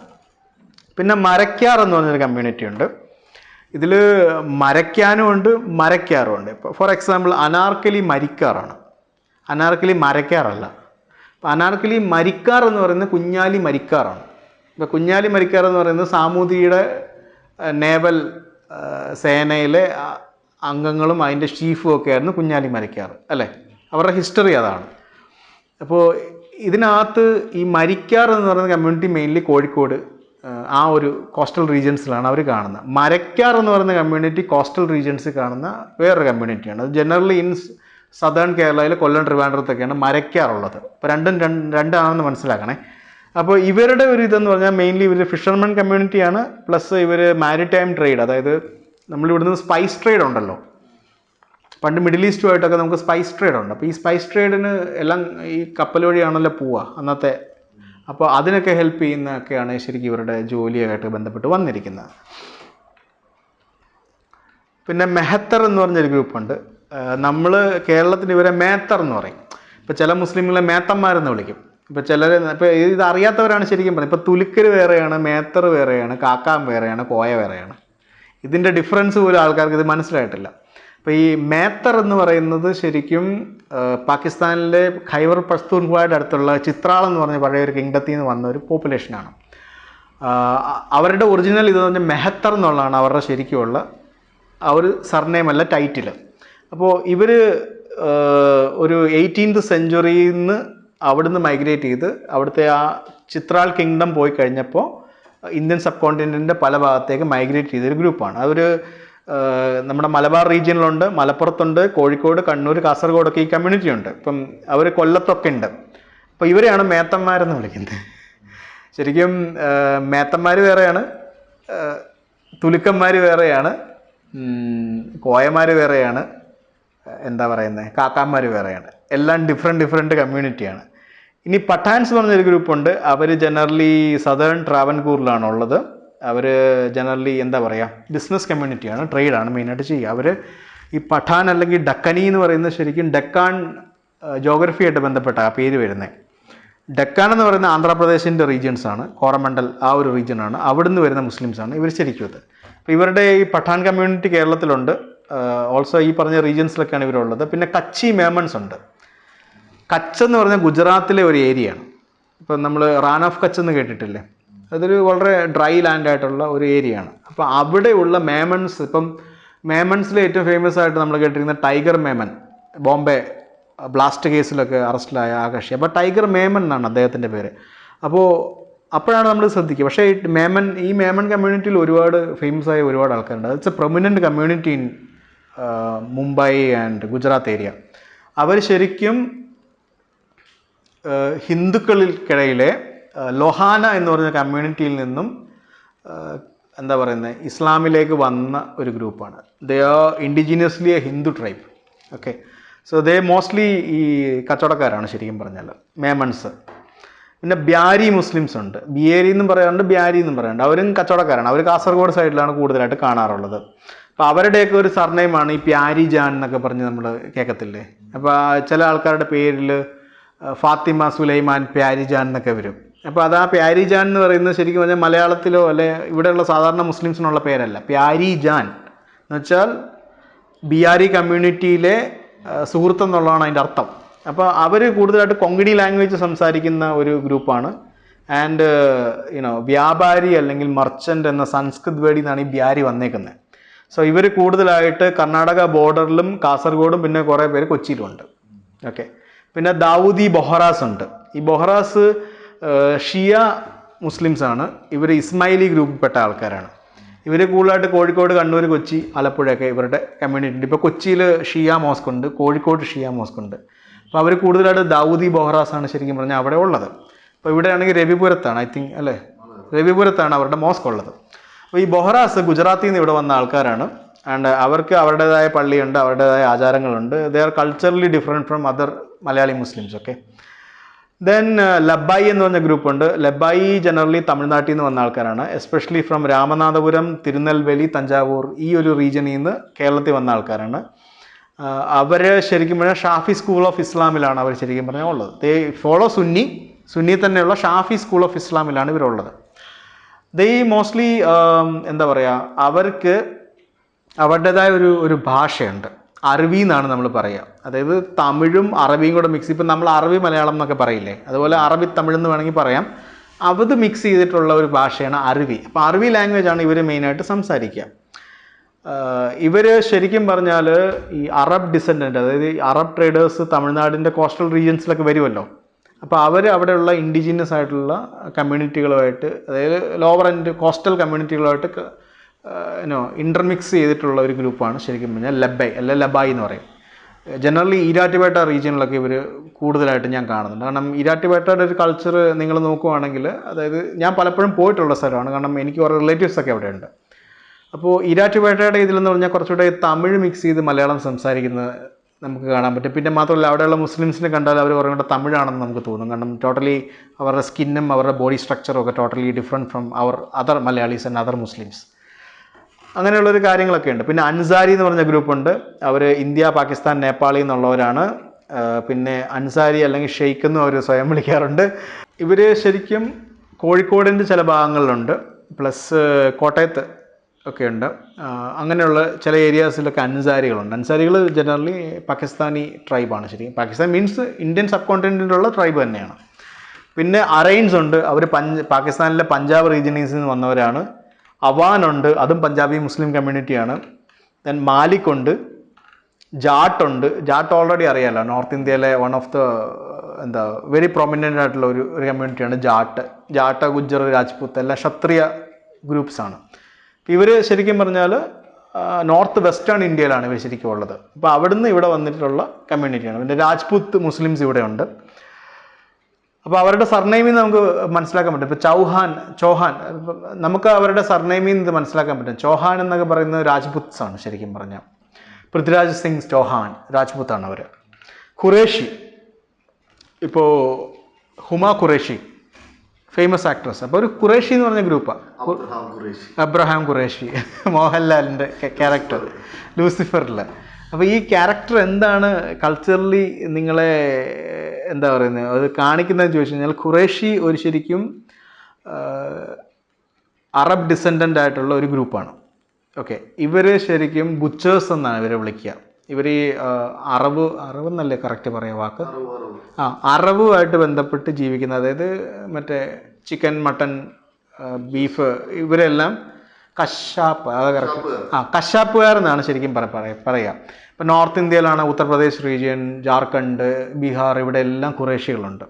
പിന്നെ മരക്കാർ എന്ന് പറഞ്ഞൊരു കമ്മ്യൂണിറ്റി ഉണ്ട്. ഇതിൽ മരയ്ക്കാനും ഉണ്ട്, മരയ്ക്കാറും ഉണ്ട്. ഇപ്പോൾ ഫോർ എക്സാമ്പിൾ അനാർക്കലി മരിക്കാറാണ്, അനാർക്കലി മരയ്ക്കാറല്ല. അപ്പോൾ അനാർക്കലി മരിക്കാർ എന്ന് പറയുന്നത് കുഞ്ഞാലി മരിക്കാറാണ്. ഇപ്പോൾ കുഞ്ഞാലി മരിക്കാർ എന്ന് പറയുന്നത് സാമൂതിരിയുടെ നേവൽ സേനയിലെ അംഗങ്ങളും അതിൻ്റെ ചീഫും ഒക്കെ ആയിരുന്നു കുഞ്ഞാലി മരക്കാർ അല്ലേ. അവരുടെ ഹിസ്റ്ററി അതാണ്. അപ്പോൾ ഇതിനകത്ത് ഈ മരിക്കാർ എന്ന് പറയുന്ന കമ്മ്യൂണിറ്റി മെയിൻലി കോഴിക്കോട് ആ ഒരു കോസ്റ്റൽ റീജിയൻസിലാണ് അവർ കാണുന്നത്. മരക്കാർ എന്ന് പറയുന്ന കമ്മ്യൂണിറ്റി കോസ്റ്റൽ റീജിയൻസിൽ കാണുന്ന വേറൊരു കമ്മ്യൂണിറ്റിയാണ്. അത് ജനറലി ഇൻ സദേൺ കേരളയിൽ കൊല്ലം ട്രിവാൻഡ്രത്തൊക്കെയാണ് മരക്കാറുള്ളത്. അപ്പോൾ രണ്ടാണെന്ന് മനസ്സിലാക്കണേ. അപ്പോൾ ഇവരുടെ ഒരു ഇതെന്ന് പറഞ്ഞാൽ മെയിൻലി ഇവർ ഫിഷർമെൻ കമ്മ്യൂണിറ്റിയാണ്. പ്ലസ് ഇവർ മാരിടൈം ട്രേഡ്, അതായത് നമ്മളിവിടുന്ന് സ്പൈസ് ട്രേഡ് ഉണ്ടല്ലോ, പണ്ട് മിഡിൽ ഈസ്റ്റുമായിട്ടൊക്കെ നമുക്ക് സ്പൈസ് ട്രേഡ് ഉണ്ട്. അപ്പോൾ ഈ സ്പൈസ് ട്രേഡിന് എല്ലാം ഈ കപ്പൽ വഴിയാണല്ലോ പോവുക അന്നത്തെ. അപ്പോൾ അതിനൊക്കെ ഹെൽപ്പ് ചെയ്യുന്നതൊക്കെയാണ് ശരിക്കും ഇവരുടെ ജോലിയായിട്ട് ബന്ധപ്പെട്ട് വന്നിരിക്കുന്നത്. പിന്നെ മെഹത്തർ എന്ന് പറഞ്ഞൊരു ഗ്രൂപ്പുണ്ട്. നമ്മൾ കേരളത്തിൽ ഇവരെ മേത്തർ എന്ന് പറയും. ഇപ്പോൾ ചില മുസ്ലിങ്ങളെ മേത്തന്മാരെന്ന് വിളിക്കും. ഇപ്പോൾ ചിലർ ഇപ്പോൾ ഇത് അറിയാത്തവരാണ് ശരിക്കും പറയുന്നത്. ഇപ്പോൾ തുലുക്കർ വേറെയാണ്, മേത്തർ വേറെയാണ്, കാക്കാം വേറെയാണ്, കോയ വേറെയാണ്. ഇതിൻ്റെ ഡിഫറൻസ് പോലും ആൾക്കാർക്ക് ഇത് മനസ്സിലായിട്ടില്ല. അപ്പോൾ ഈ മേത്തർ എന്ന് പറയുന്നത് ശരിക്കും പാകിസ്ഥാനിലെ ഖൈബർ പഷ്തൂൺഖ്വയുടെ അടുത്തുള്ള ചിത്രാൾ എന്ന് പറഞ്ഞ പഴയ ഒരു കിങ്ഡത്തിൽ നിന്ന് വന്ന ഒരു പോപ്പുലേഷനാണ്. അവരുടെ ഒറിജിനൽ ഇതെന്ന് പറഞ്ഞാൽ മെഹത്തർ എന്നുള്ളതാണ് അവരുടെ ശരിക്കുമുള്ള ആ ഒരു സർനെയിം അല്ല ടൈറ്റിൽ. അപ്പോൾ ഇവർ ഒരു 18th സെഞ്ച്വറിയിൽ നിന്ന് അവിടുന്ന് മൈഗ്രേറ്റ് ചെയ്ത് അവിടുത്തെ ആ ചിത്രാൾ കിങ്ഡം പോയി കഴിഞ്ഞപ്പോൾ ഇന്ത്യൻ സബ് കോണ്ടിനെൻറ്റിൻ്റെ പല ഭാഗത്തേക്ക് മൈഗ്രേറ്റ് ചെയ്തൊരു ഗ്രൂപ്പാണ്. അതൊരു നമ്മുടെ മലബാർ റീജിയനിലുണ്ട്, മലപ്പുറത്തുണ്ട്, കോഴിക്കോട്, കണ്ണൂർ, കാസർഗോഡൊക്കെ ഈ കമ്മ്യൂണിറ്റി ഉണ്ട്. ഇപ്പം അവർ കൊല്ലത്തൊക്കെ ഉണ്ട്. അപ്പോൾ ഇവരെയാണ് മേത്തന്മാരെന്ന് വിളിക്കുന്നത്. ശരിക്കും മേത്തന്മാർ വേറെയാണ്, തുലുക്കന്മാർ വേറെയാണ്, കോയമാർ വേറെയാണ്, എന്താ പറയുന്നത്, കാക്കാന്മാർ വേറെയാണ്. എല്ലാം ഡിഫറെൻറ്റ് കമ്മ്യൂണിറ്റിയാണ്. ഇനി പഠാൻസ് പറഞ്ഞൊരു ഗ്രൂപ്പുണ്ട്. അവർ ജനറലി സദേൺ ട്രാവൻകൂറിലാണ് ഉള്ളത്. അവർ ജനറലി എന്താ പറയുക, ബിസിനസ് കമ്മ്യൂണിറ്റിയാണ്, ട്രേഡാണ് മെയിനായിട്ട് ചെയ്യുക. അവർ ഈ പഠാൻ അല്ലെങ്കിൽ ഡക്കനി എന്ന് പറയുന്നത് ശരിക്കും ഡെക്കാൻ ജോഗ്രഫിയായിട്ട് ബന്ധപ്പെട്ട ആ പേര് വരുന്നത്. ഡെക്കാൻ എന്ന് പറയുന്ന ആന്ധ്രാപ്രദേശിൻ്റെ റീജിയൻസാണ്, കോറമണ്ടൽ ആ ഒരു റീജിയനാണ്. അവിടുന്ന് വരുന്ന മുസ്ലിംസാണ് ഇവർ ശരിക്കും ഇത്. അപ്പോൾ ഇവരുടെ ഈ പഠാൻ കമ്മ്യൂണിറ്റി കേരളത്തിലുണ്ട്. ഓൾസോ ഈ പറഞ്ഞ റീജിയൻസിലൊക്കെയാണ് ഇവരുള്ളത്. പിന്നെ കച്ചി മേമൻസ് ഉണ്ട്. കച്ച് എന്ന് പറഞ്ഞാൽ ഗുജറാത്തിലെ ഒരു ഏരിയയാണ്. ഇപ്പം നമ്മൾ റാൻ ഓഫ് കച്ച് എന്ന് കേട്ടിട്ടില്ലേ, അതൊരു വളരെ ഡ്രൈ ലാൻഡായിട്ടുള്ള ഒരു ഏരിയയാണ്. അപ്പോൾ അവിടെയുള്ള മേമൻസ്, ഇപ്പം മേമൻസിലെ ഏറ്റവും ഫേമസ് ആയിട്ട് നമ്മൾ കേട്ടിരിക്കുന്ന ടൈഗർ മേമൻ, ബോംബെ ബ്ലാസ്റ്റ് കേസിലൊക്കെ അറസ്റ്റിലായ ആകാശി. അപ്പോൾ ടൈഗർ മേമൻ എന്നാണ് അദ്ദേഹത്തിൻ്റെ പേര്. അപ്പോഴാണ് നമ്മൾ ശ്രദ്ധിക്കുക. പക്ഷേ ഈ മേമൻ കമ്മ്യൂണിറ്റിയിൽ ഒരുപാട് ഫേമസ് ആയ ഒരുപാട് ആൾക്കാരുണ്ട്. It's a prominent community in Mumbai and Gujarat area. അവർ ശരിക്കും ഹിന്ദുക്കൾക്കിടയിലെ ലൊഹാന എന്ന് പറഞ്ഞ കമ്മ്യൂണിറ്റിയിൽ നിന്നും എന്താ പറയുന്നത് ഇസ്ലാമിലേക്ക് വന്ന ഒരു ഗ്രൂപ്പാണ്. They are indigenously A Hindu tribe. Okay, so they mostly ഈ കച്ചവടക്കാരാണ് ശരിക്കും പറഞ്ഞാൽ മേമൺസ്. പിന്നെ ബ്യാരി മുസ്ലിംസ് ഉണ്ട്. ബിയേരി എന്നും പറയാറുണ്ട്, ബ്യാരി എന്നും പറയാറുണ്ട്. അവരും കച്ചവടക്കാരാണ്. അവർ കാസർഗോഡ് സൈഡിലാണ് കൂടുതലായിട്ട് കാണാറുള്ളത്. അപ്പോൾ അവരുടെയൊക്കെ ഒരു സർനെയിമാണ് ഈ പ്യാരി ജാൻ എന്നൊക്കെ പറഞ്ഞ് നമ്മൾ കേൾക്കത്തില്ലേ. അപ്പോൾ ചില ആൾക്കാരുടെ പേരിൽ ഫാത്തിമ സുലൈമാൻ പ്യാരി ജാൻ എന്നൊക്കെ വരും. അപ്പോൾ അത് ആ പ്യാരി ജാൻ എന്ന് പറയുന്നത് ശരിക്കും പറഞ്ഞാൽ മലയാളത്തിലോ അല്ലെ ഇവിടെയുള്ള സാധാരണ മുസ്ലിംസിനുള്ള പേരല്ല. പ്യാരി ജാൻ എന്ന് വെച്ചാൽ ബിയാരി കമ്മ്യൂണിറ്റിയിലെ സുഹൃത്ത് എന്നുള്ളതാണ് അതിൻ്റെ അർത്ഥം. അപ്പോൾ അവർ കൂടുതലായിട്ട് കൊങ്കണി ലാംഗ്വേജ് സംസാരിക്കുന്ന ഒരു ഗ്രൂപ്പാണ്. ആൻഡ് വ്യാപാരി അല്ലെങ്കിൽ മർച്ചൻ്റ് എന്ന സംസ്കൃത് വേർഡിൽ നിന്നാണ് ഈ ബ്യാരി വന്നേക്കുന്നത്. സോ ഇവർ കൂടുതലായിട്ട് കർണാടക ബോർഡറിലും കാസർഗോഡും പിന്നെ കുറേ പേര് കൊച്ചിയിലുമുണ്ട്. ഓക്കെ, പിന്നെ ദാവൂദി ബൊഹറാസ് ഉണ്ട്. ഈ ബൊഹറാസ് ഷിയ മുസ്ലിംസാണ്. ഇവർ ഇസ്മായിലി ഗ്രൂപ്പിൽപ്പെട്ട ആൾക്കാരാണ്. ഇവർ കൂടുതലായിട്ട് കോഴിക്കോട്, കണ്ണൂർ, കൊച്ചി, ആലപ്പുഴയൊക്കെ ഇവരുടെ കമ്മ്യൂണിറ്റി ഉണ്ട്. ഇപ്പോൾ കൊച്ചിയിൽ ഷിയ മോസ്ക് ഉണ്ട്, കോഴിക്കോട് ഷിയ മോസ്ക് ഉണ്ട്. അപ്പോൾ അവർ കൂടുതലായിട്ട് ദാവൂദി ബൊഹറാസാണ് ശരിക്കും പറഞ്ഞാൽ അവിടെ ഉള്ളത്. അപ്പോൾ ഇവിടെയാണെങ്കിൽ രവിപുരത്താണ്, ഐ തിങ്ക് അല്ലേ, രവിപുരത്താണ് അവരുടെ മോസ്ക് ഉള്ളത്. അപ്പോൾ ഈ ബൊഹറാസ് ഗുജറാത്തിൽ നിന്ന് ഇവിടെ വന്ന ആൾക്കാരാണ്. ആൻഡ് അവർക്ക് അവരുടേതായ പള്ളിയുണ്ട്, അവരുടേതായ ആചാരങ്ങളുണ്ട്. They are culturally different from other Malayali Muslims. Okay, then Labbai എന്ന് പറഞ്ഞ ഗ്രൂപ്പുണ്ട്. ലബായി ജനറലി തമിഴ്നാട്ടിൽ നിന്ന് വന്ന ആൾക്കാരാണ്. എസ്പെഷ്യലി ഫ്രം രാമനാഥപുരം, തിരുനെൽവേലി, തഞ്ചാവൂർ ഈ ഒരു റീജിയനിൽ നിന്ന് കേരളത്തിൽ വന്ന ആൾക്കാരാണ്. അവർ ശരിക്കും പറഞ്ഞാൽ ഷാഫി സ്കൂൾ ഓഫ് ഇസ്ലാമിലാണ് അവർ ശരിക്കും പറഞ്ഞാൽ ഉള്ളത്. ദേ ഫോളോ സുന്നി തന്നെയുള്ള ഷാഫി സ്കൂൾ ഓഫ് ഇസ്ലാമിലാണ് ഇവരുള്ളത്. ദേ മോസ്റ്റ്ലി എന്താ പറയുക, അവർക്ക് അവരുടേതായ ഒരു ഭാഷയുണ്ട്. അറബി എന്നാണ് നമ്മൾ പറയുക. അതായത് തമിഴും അറബിയും കൂടെ മിക്സ്. ഇപ്പം നമ്മൾ അറബി മലയാളം എന്നൊക്കെ പറയില്ലേ, അതുപോലെ അറബി തമിഴ് എന്ന് വേണമെങ്കിൽ പറയാം. അത് മിക്സ് ചെയ്തിട്ടുള്ള ഒരു ഭാഷയാണ് അറബി. അപ്പോൾ അറബി ലാംഗ്വേജ് ആണ് ഇവർ മെയിനായിട്ട് സംസാരിക്കുക. ഇവർ ശരിക്കും പറഞ്ഞാൽ ഈ അറബ് ഡിസെൻഡൻറ്റ്, അതായത് ഈ അറബ് ട്രേഡേഴ്സ് തമിഴ്നാടിൻ്റെ കോസ്റ്റൽ റീജിയൻസിലൊക്കെ വരുമല്ലോ. അപ്പോൾ അവർ അവിടെയുള്ള ഇൻഡിജിനിയസ് ആയിട്ടുള്ള കമ്മ്യൂണിറ്റികളുമായിട്ട്, അതായത് ലോവർ ആൻഡ് കോസ്റ്റൽ കമ്മ്യൂണിറ്റികളുമായിട്ട് ഇൻ്റർമിക്സ് ചെയ്തിട്ടുള്ള ഒരു ഗ്രൂപ്പാണ് ശരിക്കും പറഞ്ഞാൽ ലബൈ, അല്ലെങ്കിൽ ലബായി എന്ന് പറയും. ജനറലി ഈരാറ്റുപേട്ട റീജിയനിലൊക്കെ ഇവർ കൂടുതലായിട്ട് ഞാൻ കാണുന്നുണ്ട്. കാരണം ഈരാറ്റുപേട്ടയുടെ ഒരു കൾച്ചർ നിങ്ങൾ നോക്കുവാണെങ്കിൽ, അതായത് ഞാൻ പലപ്പോഴും പോയിട്ടുള്ള സ്ഥലമാണ്, കാരണം എനിക്ക് കുറേ റിലേറ്റീവ്സൊക്കെ അവിടെ ഉണ്ട്. അപ്പോൾ ഈരാറ്റുപേട്ടയുടെ ഇതിലെന്ന് പറഞ്ഞാൽ കുറച്ചുകൂടെ തമിഴ് മിക്സ് ചെയ്ത് മലയാളം സംസാരിക്കുന്നത് നമുക്ക് കാണാൻ പറ്റും. പിന്നെ മാത്രമല്ല അവിടെയുള്ള മുസ്ലിംസിനെ കണ്ടാൽ അവർ കുറേ കൂടെ തമിഴാണെന്ന് നമുക്ക് തോന്നും. കാരണം ടോട്ടലി അവരുടെ സ്കിന്നും അവരുടെ ബോഡി സ്ട്രക്ചറും ഒക്കെ totally different from our other Malayalis and other Muslims. അങ്ങനെയുള്ളൊരു കാര്യങ്ങളൊക്കെ ഉണ്ട്. പിന്നെ അൻസാരി എന്ന് പറഞ്ഞ ഗ്രൂപ്പുണ്ട്. അവർ ഇന്ത്യ, പാകിസ്ഥാൻ, നേപ്പാളി എന്നുള്ളവരാണ്. പിന്നെ അൻസാരി അല്ലെങ്കിൽ ഷെയ്ഖ് എന്നും അവർ സ്വയം വിളിക്കാറുണ്ട്. ഇവർ ശരിക്കും കോഴിക്കോടിൻ്റെ ചില ഭാഗങ്ങളിലുണ്ട്, പ്ലസ് കോട്ടയത്ത് ഒക്കെ ഉണ്ട്. അങ്ങനെയുള്ള ചില ഏരിയാസിലൊക്കെ അൻസാരികളുണ്ട്. അൻസാരികൾ ജനറലി പാകിസ്ഥാനി ട്രൈബാണ്. ശരിക്കും പാകിസ്ഥാൻ മീൻസ് ഇന്ത്യൻ സബ് കോണ്ടിനെൻറ്റിലുള്ള ട്രൈബ് തന്നെയാണ്. പിന്നെ അറൈൻസ് ഉണ്ട്. അവർ പാകിസ്ഥാനിലെ പഞ്ചാബ് റീജിയനീസിൽ നിന്ന് വന്നവരാണ്. അവാനുണ്ട്, അതും പഞ്ചാബി മുസ്ലിം കമ്മ്യൂണിറ്റിയാണ്. ദെൻ മാലിക് ഉണ്ട്, ജാട്ടുണ്ട്. ജാട്ട് ഓൾറെഡി അറിയാമല്ലോ, നോർത്ത് ഇന്ത്യയിലെ one of the very prominent ആയിട്ടുള്ള ഒരു കമ്മ്യൂണിറ്റിയാണ് ജാട്ട്, ഗുജ്ജർ, രാജ്പുത്ത് എല്ലാം ക്ഷത്രിയ ഗ്രൂപ്പ്സാണ്. ഇവർ ശരിക്കും പറഞ്ഞാൽ നോർത്ത് വെസ്റ്റേൺ ഇന്ത്യയിലാണ് ഇവർ ശരിക്കും ഉള്ളത്. അപ്പോൾ അവിടുന്ന് ഇവിടെ വന്നിട്ടുള്ള കമ്മ്യൂണിറ്റിയാണ്. പിന്നെ രാജ്പുത്ത് മുസ്ലിംസ് ഇവിടെ ഉണ്ട്. അപ്പോൾ അവരുടെ സർനെയിമിൽ നിന്ന് നമുക്ക് മനസ്സിലാക്കാൻ പറ്റും. ഇപ്പോൾ ചൗഹാൻ നമുക്ക് അവരുടെ സർനെയിമിൽ നിന്ന് മനസ്സിലാക്കാൻ പറ്റും. ചൗഹാൻ എന്നൊക്കെ പറയുന്നത് രാജ്പുത്സ് ആണ് ശരിക്കും പറഞ്ഞാൽ. പൃഥ്വിരാജ് സിംഗ് ചൗഹാൻ രാജ്പുത്താണ് അവർ. ഖുറേഷി, ഇപ്പോൾ ഹുമ ഖുറേഷി ഫേമസ് ആക്ട്രസ്. അപ്പോൾ ഒരു ഖുറേഷി എന്ന് പറഞ്ഞ ഗ്രൂപ്പാണ്. അബ്രഹാം ഖുറേഷി, മോഹൻലാലിൻ്റെ ക്യാരക്ടർ ലൂസിഫറിൽ. അപ്പോൾ ഈ ക്യാരക്ടർ എന്താണ് കൾച്ചറലി നിങ്ങളെ എന്താ പറയുന്നത് അത് കാണിക്കുന്നതെന്ന് ചോദിച്ചു കഴിഞ്ഞാൽ, ഖുറേഷി ഒരു ശരിക്കും അറബ് ഡിസെൻഡൻ്റ് ആയിട്ടുള്ള ഒരു ഗ്രൂപ്പാണ്. ഓക്കെ, ഇവർ ശരിക്കും ബുച്ചേഴ്സ് എന്നാണ് ഇവരെ വിളിക്കുക. ഇവർ ഈ അറബ് എന്നല്ലേ കറക്റ്റ് പറയാം വാക്ക്, അറബുമായിട്ട് ബന്ധപ്പെട്ട് ജീവിക്കുന്ന, അതായത് മറ്റേ ചിക്കൻ, മട്ടൺ, ബീഫ് ഇവരെല്ലാം കശാപ്പ്, അത് കറക്റ്റ്, കശാപ്പുകാരെന്നാണ് ശരിക്കും പറയുക. ഇപ്പം നോർത്ത് ഇന്ത്യയിലാണ് ഉത്തർപ്രദേശ് റീജിയൻ, ജാർഖണ്ഡ്, ബീഹാർ, ഇവിടെ എല്ലാം ഖുറേഷികളുണ്ട്.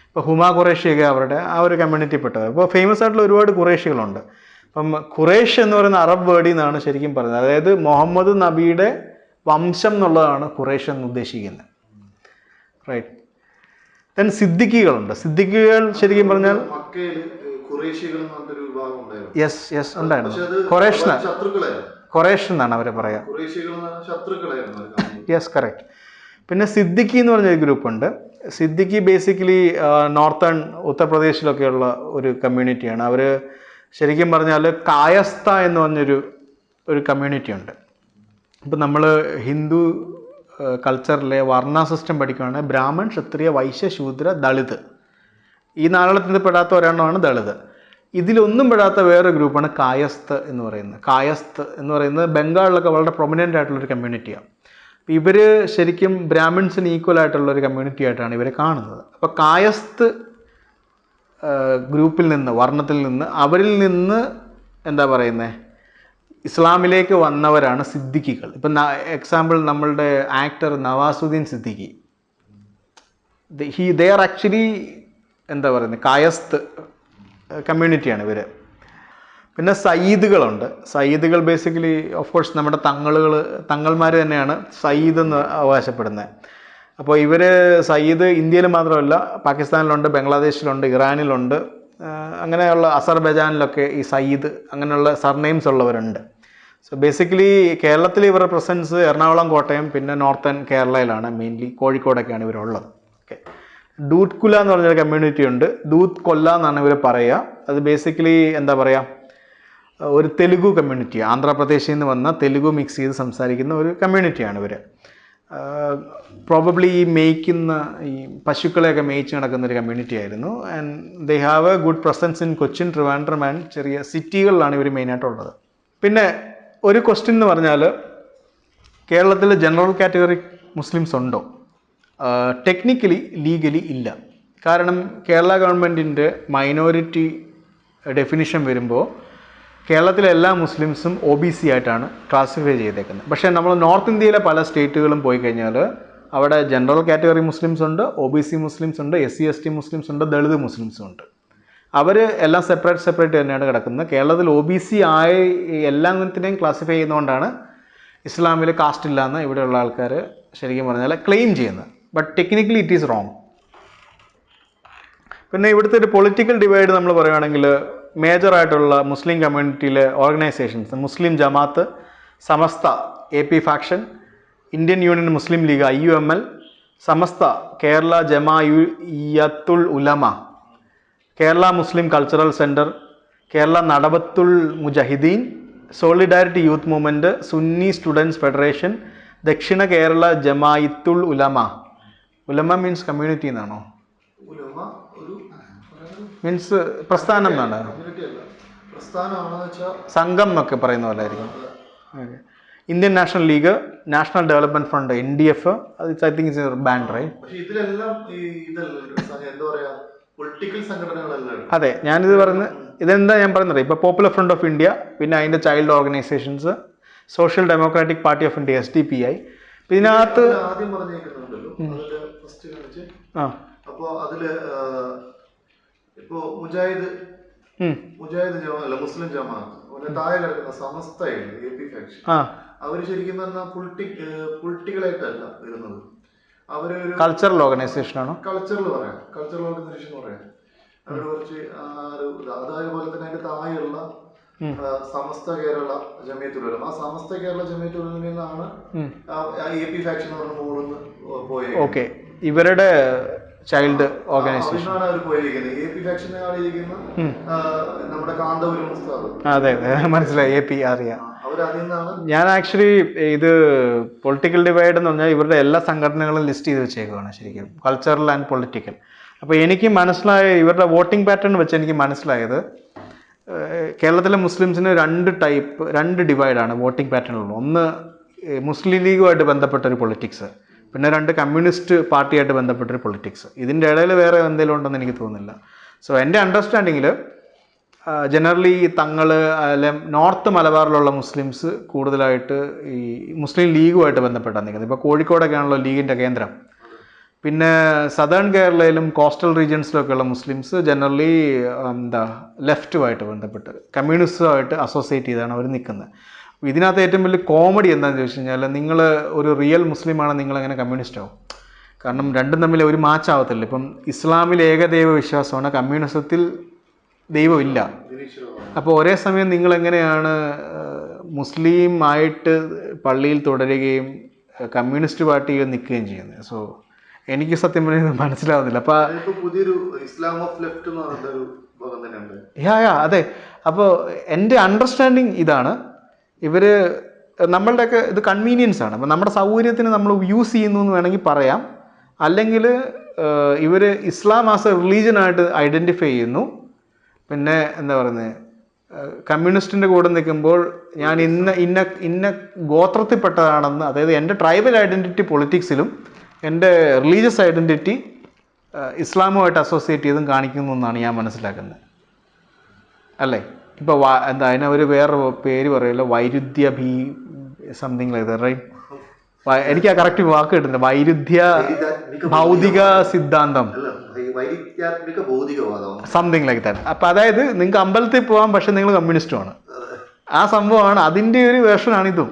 ഇപ്പോൾ ഹുമ ഖുറേഷിയൊക്കെ അവരുടെ ആ ഒരു കമ്മ്യൂണിറ്റിപ്പെട്ടത്. ഇപ്പോൾ ഫേമസ് ആയിട്ടുള്ള ഒരുപാട് ഖുറേഷികളുണ്ട്. അപ്പം ഖുറേഷ് എന്ന് പറയുന്ന അറബ് വേർഡിൽ നിന്നാണ് ശരിക്കും പറയുന്നത്. അതായത് മുഹമ്മദ് നബിയുടെ വംശം എന്നുള്ളതാണ് ഖുറേഷ് എന്ന് ഉദ്ദേശിക്കുന്നത്. റൈറ്റ്. ദെൻ സിദ്ദിഖികളുണ്ട്. സിദ്ദിഖികൾ ശരിക്കും പറഞ്ഞാൽ യെസ് ഉണ്ടായിരുന്നു. ഖുറേഷ് എന്നാണ് അവർ പറയാ. Yes, correct. പിന്നെ സിദ്ദിഖി എന്ന് പറഞ്ഞൊരു ഗ്രൂപ്പുണ്ട്. സിദ്ദിഖി ബേസിക്കലി നോർത്തേൺ ഉത്തർപ്രദേശിലൊക്കെയുള്ള ഒരു കമ്മ്യൂണിറ്റിയാണ്. അവർ ശരിക്കും പറഞ്ഞാൽ കായസ്ഥ എന്ന് പറഞ്ഞൊരു കമ്മ്യൂണിറ്റി ഉണ്ട്. ഇപ്പം നമ്മൾ ഹിന്ദു കൾച്ചറിലെ വർണ്ണ സിസ്റ്റം പഠിക്കുകയാണെങ്കിൽ ബ്രാഹ്മൺ, ക്ഷത്രിയ, വൈശ്യ, ശൂദ്ര, ദളിത്, ഈ നാലെണ്ണത്തിൽ പെടാത്ത ഒരെണ്ണമാണ് ദളിത്. ഇതിലൊന്നും പെടാത്ത വേറെ ഗ്രൂപ്പാണ് കായസ്ഥ് എന്ന് പറയുന്നത്. കായസ്ഥ് എന്ന് പറയുന്നത് ബംഗാളിലൊക്കെ വളരെ പ്രൊമിനൻ്റ് ആയിട്ടുള്ളൊരു കമ്മ്യൂണിറ്റിയാണ്. ഇവർ ശരിക്കും ബ്രാഹ്മിൺസിന് ഈക്വൽ ആയിട്ടുള്ളൊരു കമ്മ്യൂണിറ്റി ആയിട്ടാണ് ഇവരെ കാണുന്നത്. അപ്പോൾ കായസ്ഥ് ഗ്രൂപ്പിൽ നിന്ന്, വർണ്ണത്തിൽ നിന്ന്, അവരിൽ നിന്ന് എന്താ പറയുന്നത് ഇസ്ലാമിലേക്ക് വന്നവരാണ് സിദ്ദിഖികൾ. ഇപ്പം എക്സാമ്പിൾ നമ്മളുടെ actor Nawazuddin Siddiqui, they are actually എന്താ പറയുന്നത് കായസ്ഥ് കമ്മ്യൂണിറ്റിയാണ് ഇവർ. പിന്നെ സയ്യിദുകളുണ്ട്. സയ്യിദുകൾ ബേസിക്കലി ഓഫ് കോഴ്സ് നമ്മുടെ തങ്ങൾമാർ തന്നെയാണ് സയ്യിദ് എന്ന് അവകാശപ്പെടുന്നത്. അപ്പോൾ ഇവർ സയ്യിദ് ഇന്ത്യയിൽ മാത്രമല്ല, പാകിസ്ഥാനിലുണ്ട്, ബംഗ്ലാദേശിലുണ്ട്, ഇറാനിലുണ്ട്, അങ്ങനെയുള്ള അസർബൈജാനിലൊക്കെ ഈ സയ്യിദ് അങ്ങനെയുള്ള സർനെയിംസ് ഉള്ളവരുണ്ട്. സോ ബേസിക്കലി കേരളത്തിൽ ഇവരുടെ പ്രസൻസ് എറണാകുളം, കോട്ടയം, പിന്നെ നോർത്തേൺ കേരളയിലാണ്, മെയിൻലി കോഴിക്കോടൊക്കെയാണ് ഇവരുള്ളത്. ഓക്കെ. ദൂത് കുല എന്ന് പറഞ്ഞൊരു കമ്മ്യൂണിറ്റി ഉണ്ട്. ദൂത് കൊല്ല എന്നാണ് ഇവർ പറയുക. അത് ബേസിക്കലി എന്താ പറയുക ഒരു തെലുഗു കമ്മ്യൂണിറ്റി, ആന്ധ്രാപ്രദേശിൽ നിന്ന് വന്ന തെലുഗു മിക്സ് ചെയ്ത് സംസാരിക്കുന്ന ഒരു കമ്മ്യൂണിറ്റിയാണ് ഇവർ. പ്രോബബ്ലി ഈ പശുക്കളെയൊക്കെ മേയിച്ച് നടക്കുന്ന ഒരു കമ്മ്യൂണിറ്റി ആയിരുന്നു. And they have a good presence in Cochin, Trivandrum and ചെറിയ സിറ്റികളിലാണ് ഇവർ മെയിനായിട്ടുള്ളത്. പിന്നെ ഒരു ക്വസ്റ്റ്യൻ എന്ന് പറഞ്ഞാൽ, കേരളത്തിൽ ജനറൽ കാറ്റഗറി മുസ്ലിംസ് ഉണ്ടോ? ടെക്നിക്കലി, ലീഗലി ഇല്ല. കാരണം കേരള ഗവൺമെൻറ്റിൻ്റെ മൈനോറിറ്റി ഡെഫിനിഷൻ വരുമ്പോൾ കേരളത്തിലെ എല്ലാ മുസ്ലിംസും OBC ആയിട്ടാണ് ക്ലാസിഫൈ ചെയ്തേക്കുന്നത്. പക്ഷേ നമ്മൾ നോർത്ത് ഇന്ത്യയിലെ പല സ്റ്റേറ്റുകളും പോയി കഴിഞ്ഞാൽ അവിടെ ജനറൽ കാറ്റഗറി മുസ്ലിംസ് ഉണ്ട്, OBC മുസ്ലിംസ് ഉണ്ട്, SC ST മുസ്ലിംസ് ഉണ്ട്, ദളിത് മുസ്ലിംസും ഉണ്ട്. അവർ എല്ലാം സെപ്പറേറ്റ് തന്നെയാണ് കിടക്കുന്നത്. കേരളത്തിൽ OBC ആയി എല്ലാത്തിനെയും ക്ലാസിഫൈ ചെയ്യുന്നതുകൊണ്ടാണ് ഇസ്ലാമിൽ കാസ്റ്റ് ഇല്ലയെന്ന് ഇവിടെയുള്ള ആൾക്കാർ ശരിക്കും പറഞ്ഞാൽ ക്ലെയിം ചെയ്യുന്നത്. But technically it is wrong. പിന്നെ ഇവിടുത്തെ ഒരു പൊളിറ്റിക്കൽ ഡിവൈഡ് നമ്മൾ പറയുകയാണെങ്കിൽ മേജറായിട്ടുള്ള മുസ്ലിം കമ്മ്യൂണിറ്റിയിലെ organisations Muslim Jamaat, Samastha AP faction, Indian Union Muslim League IUML, Samastha Kerala Jamiyyathul Ulama, Kerala Muslim Cultural Centre, Kerala Nadvathul Mujahideen, Solidarity Youth Movement, Sunni Students Federation, Dakshina Kerala Jamiyyathul Ulama. Ulama means community എന്നാണോ? മീൻസ് പ്രസ്ഥാനം എന്നാണ്, സംഘം എന്നൊക്കെ പറയുന്ന പോലെ ആയിരിക്കും. Indian National League, National Development Fund NDF, I think it's banned right. അതെ, ഞാനിത് പറയുന്നത് ഇതെന്താ ഞാൻ പറയുന്നത്, ഇപ്പോൾ പോപ്പുലർ ഫ്രണ്ട് ഓഫ് ഇന്ത്യ, പിന്നെ അതിൻ്റെ child organisations, social democratic party of India SDPI. ഇതിനകത്ത് അപ്പോൾ അതില് ഇപ്പോ മുജാഹിദ് മുസ്ലിം ജമാഅത്ത് താഴെ കിടക്കുന്ന സമസ്തയില് AP ഫാക്ഷൻ, അവര് ശരിക്കും പറഞ്ഞാൽ പൊളിറ്റിക്കലായിട്ടല്ല വരുന്നത്. അവര് ഒരു കൾച്ചറൽ ഓർഗനൈസേഷൻ ആണ്. കൾച്ചറൽ ഓർഗനൈസേഷൻ പറയാം. അവര് കുറച്ച് അതേപോലെ തന്നെ അതിന്റെ താഴെയുള്ള സമസ്ത കേരള ജമിയത്തുൽ ഉലമ, ആ സമസ്ത കേരള ജമിയത്തുൽ ഉലമയിൽ നിന്നാണ് AP ഫാക്ഷൻ എന്ന് പറഞ്ഞ മോളിന്ന് പോയത്. ഓക്കെ, ഇവരുടെ ചൈൽഡ് ഓർഗനൈസേഷൻ ആണ് അവർ പോയിരിക്കുന്നത്. AP ഫാക്ഷനെ ആളിരിക്കുന്ന നമ്മുടെ കാന്തപുരം ഉസ്താദ്. അതെ, മനസ്സിലായി. AP അറിയാം. ഞാൻ ആക്ച്വലി ഇത് പൊളിറ്റിക്കൽ ഡിവൈഡ് എന്ന് പറഞ്ഞാൽ ഇവരുടെ എല്ലാ സംഘടനകളും ലിസ്റ്റ് ചെയ്ത് വെച്ചേക്കുവാണ് ശരിക്കും, കൾച്ചറൽ ആൻഡ് പൊളിറ്റിക്കൽ. അപ്പോൾ എനിക്ക് മനസ്സിലായ ഇവരുടെ വോട്ടിംഗ് പാറ്റേൺ വെച്ച് എനിക്ക് മനസ്സിലായത് കേരളത്തിലെ മുസ്ലിംസിന് രണ്ട് ഡിവൈഡാണ് വോട്ടിംഗ് പാറ്റേണിലുള്ളത്. ഒന്ന് മുസ്ലിം ലീഗുമായിട്ട് ബന്ധപ്പെട്ടൊരു പൊളിറ്റിക്സ്, പിന്നെ രണ്ട് കമ്മ്യൂണിസ്റ്റ് പാർട്ടിയായിട്ട് ബന്ധപ്പെട്ടൊരു പൊളിറ്റിക്സ്. ഇതിൻ്റെ ഇടയിൽ വേറെ എന്തെങ്കിലും ഉണ്ടെന്ന് എനിക്ക് തോന്നുന്നില്ല. സോ എൻ്റെ അണ്ടർസ്റ്റാൻഡിങ്ങിൽ ജനറലി തങ്ങൾ അല്ലെ നോർത്ത് മലബാറിലുള്ള മുസ്ലിംസ് കൂടുതലായിട്ട് ഈ മുസ്ലിം ലീഗുമായിട്ട് ബന്ധപ്പെട്ടാണ് നിൽക്കുന്നത്. ഇപ്പോൾ കോഴിക്കോടൊക്കെയാണല്ലോ ലീഗിൻ്റെ കേന്ദ്രം. പിന്നെ സദേൺ കേരളയിലും കോസ്റ്റൽ റീജിയൻസിലൊക്കെയുള്ള മുസ്ലിംസ് ജനറലി ലെഫ്റ്റുമായിട്ട് ബന്ധപ്പെട്ട് കമ്മ്യൂണിസ്റ്റുമായിട്ട് അസോസിയേറ്റ് ചെയ്താണ് അവർ നിൽക്കുന്നത്. ഇതിനകത്ത് ഏറ്റവും വലിയ കോമഡി എന്താണെന്ന് ചോദിച്ചു കഴിഞ്ഞാൽ, നിങ്ങൾ ഒരു റിയൽ മുസ്ലിമാണ്, നിങ്ങളെങ്ങനെ കമ്മ്യൂണിസ്റ്റ് ആവും? കാരണം രണ്ടും തമ്മിൽ ഒരു മാച്ച് ആവത്തില്ല. ഇപ്പം ഇസ്ലാമിൽ ഏകദൈവ വിശ്വാസമാണ്, കമ്മ്യൂണിസത്തിൽ ദൈവമില്ല. അപ്പോൾ ഒരേ സമയം നിങ്ങളെങ്ങനെയാണ് മുസ്ലിം ആയിട്ട് പള്ളിയിൽ തുടരുകയും കമ്മ്യൂണിസ്റ്റ് പാർട്ടിയിൽ നിൽക്കുകയും ചെയ്യുന്നത്? സോ എനിക്ക് സത്യം പറഞ്ഞാൽ മനസ്സിലാവുന്നില്ല. അപ്പോൾ പുതിയൊരു ഇസ്ലാം ഓഫ് ലെഫ്റ്റ് എന്ന് പറഞ്ഞൊരു അതെ. അപ്പോൾ എൻ്റെ അണ്ടർസ്റ്റാൻഡിങ് ഇതാണ്, ഇവർ നമ്മളുടെയൊക്കെ ഇത് കൺവീനിയൻസ് ആണ്. അപ്പോൾ നമ്മുടെ സൗകര്യത്തിന് നമ്മൾ യൂസ് ചെയ്യുന്നു എന്ന് വേണമെങ്കിൽ പറയാം. അല്ലെങ്കിൽ ഇവർ ഇസ്ലാം ആസ് എ റിലീജിയനായിട്ട് ഐഡൻറ്റിഫൈ ചെയ്യുന്നു. പിന്നെ എന്താ പറയുന്നത്, കമ്മ്യൂണിസ്റ്റിൻ്റെ കൂടെ നിൽക്കുമ്പോൾ ഞാൻ ഇന്ന ഗോത്രത്തിൽപ്പെട്ടതാണെന്ന്, അതായത് എൻ്റെ ട്രൈബൽ ഐഡൻറ്റിറ്റി പൊളിറ്റിക്സിലും എൻ്റെ റിലീജിയസ് ഐഡൻറ്റിറ്റി ഇസ്ലാമുമായിട്ട് അസോസിയേറ്റ് ചെയ്തും കാണിക്കുന്നു എന്നാണ് ഞാൻ മനസ്സിലാക്കുന്നത്, അല്ലേ? ഇപ്പോൾ എന്താ അതിനെ ഒരു വേറെ പേര് പറയുമല്ലോ, വൈരുദ്ധ്യ സംതിങ് ലൈക്ക് ദാറ്റ്, റൈറ്റ്? എനിക്ക് ആ കറക്റ്റ് വാക്ക് കിട്ടുന്നില്ല. വൈരുദ്ധ്യ ഭൗതിക സിദ്ധാന്തം, സംതിങ് ലൈക്ക് ദാറ്റ്. അപ്പം അതായത് നിങ്ങൾക്ക് അമ്പലത്തിൽ പോകാം, പക്ഷെ നിങ്ങൾ കമ്മ്യൂണിസ്റ്റുമാണ്. ആ സംഭവമാണ്, അതിൻ്റെ ഒരു വേർഷനാണിതും.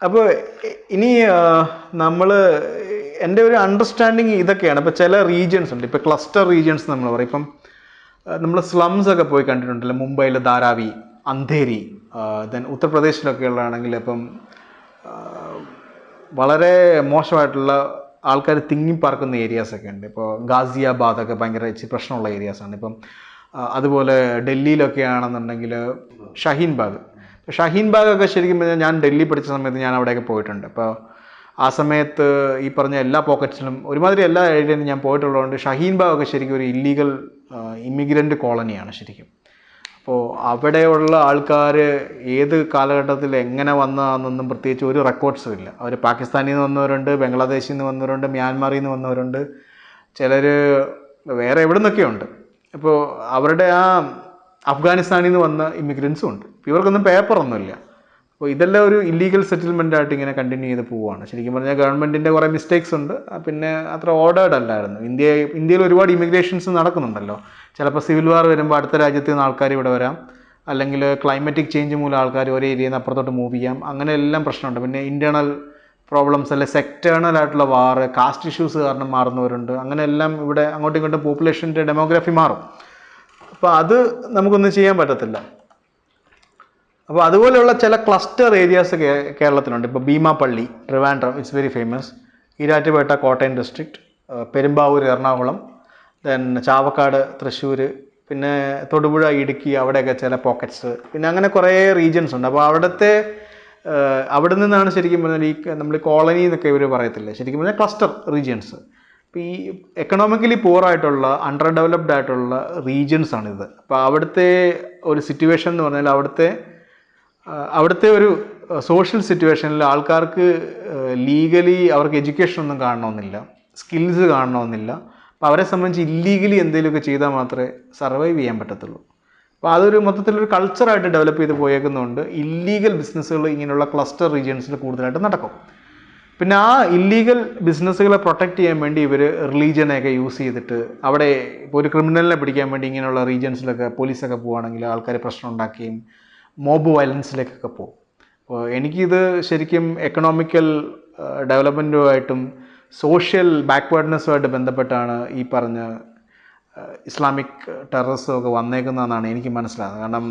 അപ്പോൾ ഇനി നമ്മൾ എൻ്റെ ഒരു അണ്ടർസ്റ്റാൻഡിങ് ഇതൊക്കെയാണ്. ഇപ്പോൾ ചില റീജിയൻസ് ഉണ്ട്, ഇപ്പോൾ ക്ലസ്റ്റർ റീജിയൻസ് നമ്മൾ പറയും. ഇപ്പം നമ്മൾ സ്ലംസ് ഒക്കെ പോയി കണ്ടിട്ടുണ്ടല്ലോ, മുംബൈയിലെ ധാരാവി, അന്ധേരി, ദെൻ ഉത്തർപ്രദേശിലൊക്കെ ഉള്ളതാണെങ്കിൽ ഇപ്പം വളരെ മോശമായിട്ടുള്ള ആൾക്കാർ തിങ്ങിപ്പാർക്കുന്ന ഏരിയാസൊക്കെ ഉണ്ട്. ഇപ്പോൾ ഗാസിയാബാദൊക്കെ ഭയങ്കര പ്രശ്നമുള്ള ഏരിയാസാണ്. ഇപ്പം അതുപോലെ ഡൽഹിയിലൊക്കെ ആണെന്നുണ്ടെങ്കിൽ ഷഹീൻ ബാഗൊക്കെ ശരിക്കും പറഞ്ഞാൽ ഞാൻ ഡൽഹി പഠിച്ച സമയത്ത് ഞാൻ അവിടെയൊക്കെ പോയിട്ടുണ്ട്. അപ്പോൾ ആ സമയത്ത് ഈ പറഞ്ഞ എല്ലാ പോക്കറ്റ്സിലും ഒരുമാതിരി എല്ലാ ഏരിയയിലും ഞാൻ പോയിട്ടുള്ളതുകൊണ്ട് ഷഹീൻ ബാഗൊക്കെ ശരിക്കും ഒരു ഇല്ലീഗൽ ഇമിഗ്രൻ്റ് കോളനിയാണ് ശരിക്കും. അപ്പോൾ അവിടെയുള്ള ആൾക്കാർ ഏത് കാലഘട്ടത്തിൽ എങ്ങനെ വന്നതാണെന്നൊന്നും പ്രത്യേകിച്ച് ഒരു റെക്കോർഡ്സും ഇല്ല. അവർ പാകിസ്ഥാനിൽ നിന്ന് വന്നവരുണ്ട്, ബംഗ്ലാദേശിൽ നിന്ന് വന്നവരുണ്ട്, മ്യാൻമാറിൽ നിന്ന് വന്നവരുണ്ട്, ചിലർ വേറെ എവിടെ നിന്നൊക്കെയുണ്ട്. ഇപ്പോൾ അവരുടെ ആ അഫ്ഗാനിസ്ഥാനിൽ നിന്ന് വന്ന ഇമിഗ്രൻസും ഉണ്ട്. ഇവർക്കൊന്നും പേപ്പറൊന്നുമില്ല. അപ്പോൾ ഇതെല്ലാം ഒരു ഇല്ലീഗൽ സെറ്റിൽമെൻ്റ് ആയിട്ട് ഇങ്ങനെ കണ്ടിന്യൂ ചെയ്ത് പോവുകയാണ്. ശരിക്കും പറഞ്ഞാൽ ഗവൺമെൻറ്റിൻ്റെ കുറേ മിസ്റ്റേക്സ് ഉണ്ട്. പിന്നെ അത്ര ഓർഡേർഡ് അല്ലായിരുന്നു. ഇന്ത്യയിൽ ഒരുപാട് ഇമിഗ്രേഷൻസ് നടക്കുന്നുണ്ടല്ലോ. ചിലപ്പോൾ സിവിൽ വാർ വരുമ്പോൾ അടുത്ത രാജ്യത്ത് നിന്ന് ആൾക്കാർ ഇവിടെ വരാം, അല്ലെങ്കിൽ ക്ലൈമറ്റിക് ചേഞ്ച് മൂലം ആൾക്കാർ ഒരേ ഏരിയയിൽ നിന്ന് അപ്പുറത്തോട്ട് മൂവ് ചെയ്യാം. അങ്ങനെ എല്ലാം പ്രശ്നമുണ്ട്. പിന്നെ ഇൻറ്റേർണൽ പ്രോബ്ലംസ്, അല്ലെ സെക്ടേണൽ ആയിട്ടുള്ള വാർ, കാസ്റ്റ് ഇഷ്യൂസ് കാരണം മാറുന്നവരുണ്ട്. അങ്ങനെ എല്ലാം ഇവിടെ അങ്ങോട്ടും ഇങ്ങോട്ടും പോപ്പുലേഷൻ്റെ ഡെമോഗ്രഫി മാറും. അപ്പോൾ അത് നമുക്കൊന്നും ചെയ്യാൻ പറ്റത്തില്ല. അപ്പോൾ അതുപോലെയുള്ള ചില ക്ലസ്റ്റർ ഏരിയാസ് കേരളത്തിലുണ്ട്. ഇപ്പോൾ Beemapally, Trivandrum, it's very famous. Erattupetta, Kottayam district, Perumbavoor, Ernakulam, then Chavakkad, Thrissur, പിന്നെ തൊടുപുഴ, ഇടുക്കി, അവിടെയൊക്കെ ചില പോക്കറ്റ്സ്, പിന്നെ അങ്ങനെ കുറേ റീജിയൻസ് ഉണ്ട്. അപ്പോൾ അവിടെ നിന്നാണ് ശരിക്കും പറഞ്ഞാൽ നമ്മൾ കോളനി എന്നൊക്കെ ഇവർ പറയത്തില്ലേ, ശരിക്കും പറഞ്ഞാൽ ക്ലസ്റ്റർ റീജിയൻസ്. ഇപ്പോൾ ഈ എക്കണോമിക്കലി പൂർ ആയിട്ടുള്ള, അണ്ടർ ഡെവലപ്ഡ് ആയിട്ടുള്ള റീജിയൻസ് ആണിത്. അപ്പോൾ അവിടുത്തെ ഒരു സിറ്റുവേഷൻ എന്ന് പറഞ്ഞാൽ അവിടുത്തെ ഒരു സോഷ്യൽ സിറ്റുവേഷനിൽ ആൾക്കാർക്ക് ലീഗലി അവർക്ക് എഡ്യൂക്കേഷൻ ഒന്നും കാണണമെന്നില്ല, സ്കിൽസ് കാണണമെന്നില്ല. അപ്പോൾ അവരെ സംബന്ധിച്ച് ഇല്ലീഗലി എന്തെങ്കിലുമൊക്കെ ചെയ്താൽ മാത്രമേ സർവൈവ് ചെയ്യാൻ പറ്റത്തുള്ളൂ. അപ്പോൾ അതൊരു മൊത്തത്തിലൊരു കൾച്ചറായിട്ട് ഡെവലപ്പ് ചെയ്ത് പോയേക്കുന്നതുകൊണ്ട് ഇല്ലീഗൽ ബിസിനസ്സുകൾ ഇങ്ങനെയുള്ള ക്ലസ്റ്റർ റീജിയൻസിൽ കൂടുതലായിട്ട് നടക്കും. പിന്നെ ആ ഇല്ലീഗൽ ബിസിനസ്സുകളെ പ്രൊട്ടക്റ്റ് ചെയ്യാൻ വേണ്ടി ഇവർ റിലീജിയനെയൊക്കെ യൂസ് ചെയ്തിട്ട് അവിടെ ഇപ്പോൾ ഒരു ക്രിമിനലിനെ പിടിക്കാൻ വേണ്ടി ഇങ്ങനെയുള്ള റീജിയൻസിലൊക്കെ പോലീസൊക്കെ പോവുകയാണെങ്കിൽ ആൾക്കാർ പ്രശ്നം ഉണ്ടാക്കുകയും മോബ് വയലൻസിലേക്കൊക്കെ പോകും. അപ്പോൾ എനിക്കിത് ശരിക്കും എക്കണോമിക്കൽ ഡെവലപ്മെൻറ്റുമായിട്ടും സോഷ്യൽ ബാക്ക്വേർഡ്നെസ്സുമായിട്ട് ബന്ധപ്പെട്ടാണ് ഈ പറഞ്ഞ ഇസ്ലാമിക് ടെററിസം ഒക്കെ വന്നേക്കുന്നതെന്നാണ് എനിക്ക് മനസ്സിലാകുന്നത്. കാരണം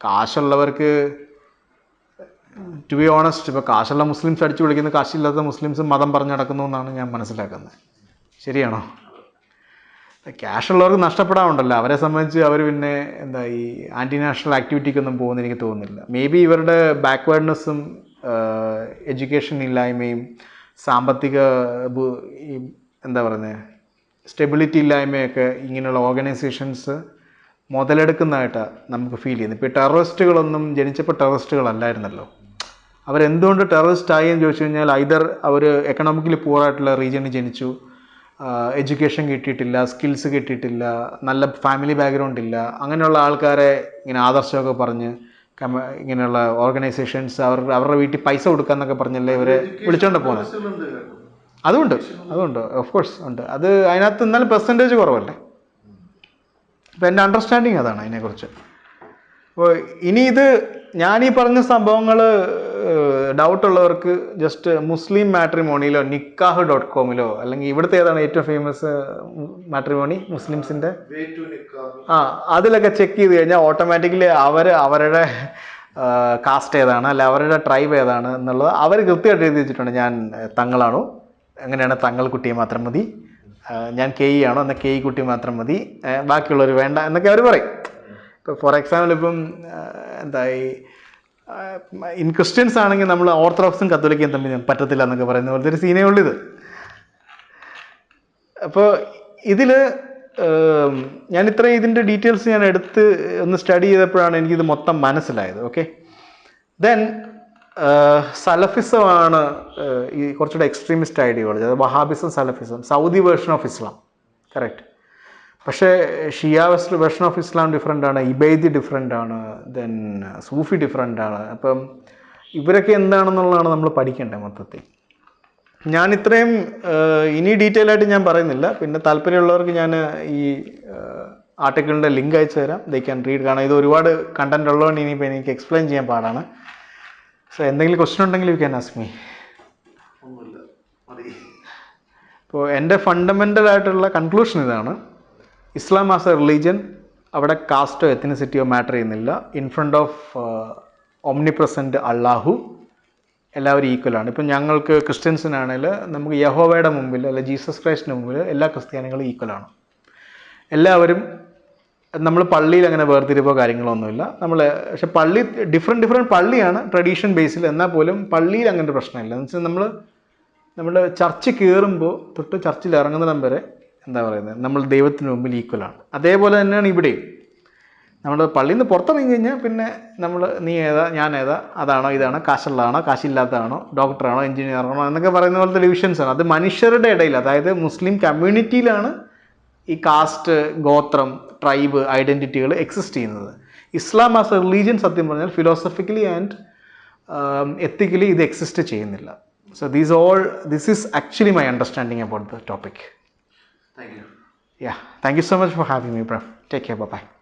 കാശുള്ളവർക്ക്, ടു ബി ഓണസ്റ്റ്, ഇപ്പോൾ കാശുള്ള മുസ്ലിംസ് അടിച്ചു വിളിക്കുന്ന കാശില്ലാത്ത മുസ്ലിംസ് മതം പറഞ്ഞു നടക്കുന്നു എന്നാണ് ഞാൻ മനസ്സിലാക്കുന്നത്. ശരിയാണോ? ക്യാഷ് ഉള്ളവർക്ക് നഷ്ടപ്പെടാറുണ്ടല്ലോ. അവരെ സംബന്ധിച്ച് അവർ പിന്നെ ഈ ആൻറ്റി നാഷണൽ ആക്ടിവിറ്റിക്കൊന്നും പോകുമെന്ന് എനിക്ക് തോന്നുന്നില്ല. മേ ബി ഇവരുടെ ബാക്ക്വേർഡ്നെസ്സും എഡ്യൂക്കേഷൻ ഇല്ലായ്മയും സാമ്പത്തിക സ്റ്റെബിലിറ്റി ഇല്ലായ്മയൊക്കെ ഇങ്ങനെയുള്ള ഓർഗനൈസേഷൻസ് മുതലെടുക്കുന്നതായിട്ടാണ് നമുക്ക് ഫീൽ ചെയ്യുന്നത്. ഇപ്പോൾ ടെററിസ്റ്റുകളൊന്നും ജനിച്ചപ്പോൾ ടെററിസ്റ്റുകളല്ലായിരുന്നല്ലോ. അവരെന്തുകൊണ്ട് ടെററിസ്റ്റ് എന്ന് ചോദിച്ചു കഴിഞ്ഞാൽ ഐദർ അവർ എക്കണോമിക്കലി പൂറായിട്ടുള്ള റീജിയനിൽ ജനിച്ചു, എഡ്യൂക്കേഷൻ കിട്ടിയിട്ടില്ല, സ്കിൽസ് കിട്ടിയിട്ടില്ല, നല്ല ഫാമിലി ബാക്ക്ഗ്രൗണ്ട് ഇല്ല, അങ്ങനെയുള്ള ആൾക്കാരെ ഇങ്ങനെ ആദർശമൊക്കെ പറഞ്ഞ് ഇങ്ങനെയുള്ള ഓർഗനൈസേഷൻസ് അവരുടെ വീട്ടിൽ പൈസ കൊടുക്കാന്നൊക്കെ പറഞ്ഞല്ലേ ഇവരെ വിളിച്ചോണ്ട് പോകുന്നത്. അതുകൊണ്ട് ഓഫ് കോഴ്സ് ഉണ്ട്. അത് അതിനകത്ത് എന്നാലും പെർസെൻറ്റേജ് കുറവല്ലേ. അപ്പോൾ എൻ്റെ അണ്ടർസ്റ്റാൻഡിങ് അതാണ് അതിനെക്കുറിച്ച്. അപ്പോൾ ഇനി ഇത് ഞാനീ പറഞ്ഞ സംഭവങ്ങൾ ഡൗട്ടുള്ളവർക്ക് ജസ്റ്റ് മുസ്ലിം മാട്രിമോണിയിലോ nikah.com അല്ലെങ്കിൽ ഇവിടുത്തെ ഏതാണ് ഏറ്റവും ഫേമസ് മാട്രിമോണി മുസ്ലിംസിൻ്റെ, അതിലൊക്കെ ചെക്ക് ചെയ്ത് കഴിഞ്ഞാൽ ഓട്ടോമാറ്റിക്കലി അവരുടെ കാസ്റ്റ് ഏതാണ്, അല്ല അവരുടെ ട്രൈബ് ഏതാണ് എന്നുള്ളത് അവർ കൃത്യമായിട്ട് എഴുതി വെച്ചിട്ടുണ്ട്. ഞാൻ തങ്ങളാണോ, എങ്ങനെയാണ് തങ്ങൾ കുട്ടിയെ മാത്രം മതി, ഞാൻ കെയ് ആണോ എന്നാൽ കെയ് കുട്ടി മാത്രം മതി, ബാക്കിയുള്ളവർ വേണ്ട എന്നൊക്കെ അവർ പറയും. ഇപ്പോൾ ഫോർ എക്സാമ്പിൾ ഇപ്പം ഇൻ ക്രിസ്ത്യൻസ് ആണെങ്കിൽ നമ്മൾ ഓർത്തഡോക്സും കത്തോലിക്കും തമ്മിൽ പറ്റത്തില്ല എന്നൊക്കെ പറയുന്ന പോലത്തെ ഒരു സീനേ ഉള്ളിത്. അപ്പോൾ ഇതിൽ ഞാൻ ഇത്രയും ഇതിൻ്റെ ഡീറ്റെയിൽസ് ഞാൻ എടുത്ത് ഒന്ന് സ്റ്റഡി ചെയ്തപ്പോഴാണ് എനിക്കിത് മൊത്തം മനസ്സിലായത്. ഓക്കെ, ദെൻ സലഫിസമാണ് ഈ കുറച്ചുകൂടെ എക്സ്ട്രീമിസ്റ്റ് ഐഡിയോളജി, അത് Wahhabism, Salafism, Saudi version of Islam, correct. പക്ഷേ Shia version of Islam different ആണ്, ഇബൈദി ഡിഫറെൻ്റ് ആണ്, ദെൻ സൂഫി ഡിഫറെൻ്റ് ആണ്. അപ്പം ഇവരൊക്കെ എന്താണെന്നുള്ളതാണ് നമ്മൾ പഠിക്കേണ്ടത് മൊത്തത്തിൽ. ഞാൻ ഇത്രയും ഇനി ഡീറ്റെയിൽ ആയിട്ട് ഞാൻ പറയുന്നില്ല. പിന്നെ താല്പര്യമുള്ളവർക്ക് ഞാൻ ഈ ആർട്ടിക്കിളിൻ്റെ ലിങ്ക് അയച്ചു തരാം, ദേ ക്യാൻ റീഡ്. കാരണം ഇത് ഒരുപാട് കണ്ടൻറ് ഉള്ളതുകൊണ്ട് ഇനിയിപ്പോൾ എനിക്ക് എക്സ്പ്ലെയിൻ ചെയ്യാൻ പാടാണ്. സോ എന്തെങ്കിലും ക്വസ്റ്റ്യൻ ഉണ്ടെങ്കിൽ യു ക്യാൻ ആസ്ക് മീ. ഇപ്പോൾ എൻ്റെ ഫണ്ടമെൻ്റൽ ആയിട്ടുള്ള കൺക്ലൂഷൻ ഇതാണ്: ഇസ്ലാം ആസ് എ റിലീജിയൻ, അവിടെ കാസ്റ്റോ എത്നിസിറ്റിയോ മാറ്റർ ചെയ്യുന്നില്ല. ഇൻ ഫ്രണ്ട് ഓഫ് ഒംനിപ്രസൻറ്റ് അള്ളാഹു എല്ലാവരും ഈക്വലാണ്. ഇപ്പം ഞങ്ങൾക്ക് ക്രിസ്ത്യൻസിനാണെങ്കിൽ നമുക്ക് യഹോവയുടെ മുമ്പിൽ അല്ലെ ജീസസ് ക്രൈസ്റ്റിന് മുമ്പിൽ എല്ലാ ക്രിസ്ത്യാനികളും ഈക്വലാണ്. എല്ലാവരും, നമ്മൾ പള്ളിയിൽ അങ്ങനെ വേർതിരിവോ കാര്യങ്ങളൊന്നുമില്ല. പക്ഷെ പള്ളി ഡിഫറെൻറ്റ് പള്ളിയാണ് ട്രഡീഷൻ ബേസിൽ, എന്നാൽ പോലും പള്ളിയിൽ അങ്ങനെ ഒരു പ്രശ്നമില്ല. എന്ന് വെച്ചാൽ നമ്മൾ ചർച്ച് കയറുമ്പോൾ തൊട്ട് ചർച്ചിൽ ഇറങ്ങുന്നിടം വരെ നമ്മൾ ദൈവത്തിന് മുമ്പിൽ ഈക്വലാണ്. അതേപോലെ തന്നെയാണ് ഇവിടെയും. നമ്മൾ പള്ളിയിൽ നിന്ന് പുറത്തിറങ്ങി കഴിഞ്ഞാൽ പിന്നെ നീ ഏതാ, ഞാൻ ഏതാ, അതാണോ ഇതാണോ, കാശുള്ളതാണോ കാശില്ലാത്തതാണോ, ഡോക്ടറാണോ എഞ്ചിനീയറാണോ എന്നൊക്കെ പറയുന്ന പോലത്തെ ഡിവിഷൻസാണ്. അത് മനുഷ്യരുടെ ഇടയിൽ, അതായത് മുസ്ലിം കമ്മ്യൂണിറ്റിയിലാണ് ഈ കാസ്റ്റ്, ഗോത്രം, ട്രൈബ്, ഐഡൻറ്റിറ്റികൾ എക്സിസ്റ്റ് ചെയ്യുന്നത്. ഇസ്ലാം ആസ് എ റിലീജിയൻ സത്യം പറഞ്ഞാൽ ഫിലോസഫിക്കലി ആൻഡ് എത്തിക്കലി ഇത് എക്സിസ്റ്റ് ചെയ്യുന്നില്ല. So this is actually my understanding about the topic. Thank you. Yeah, thank you so much for having me, bro. Take care, bye-bye.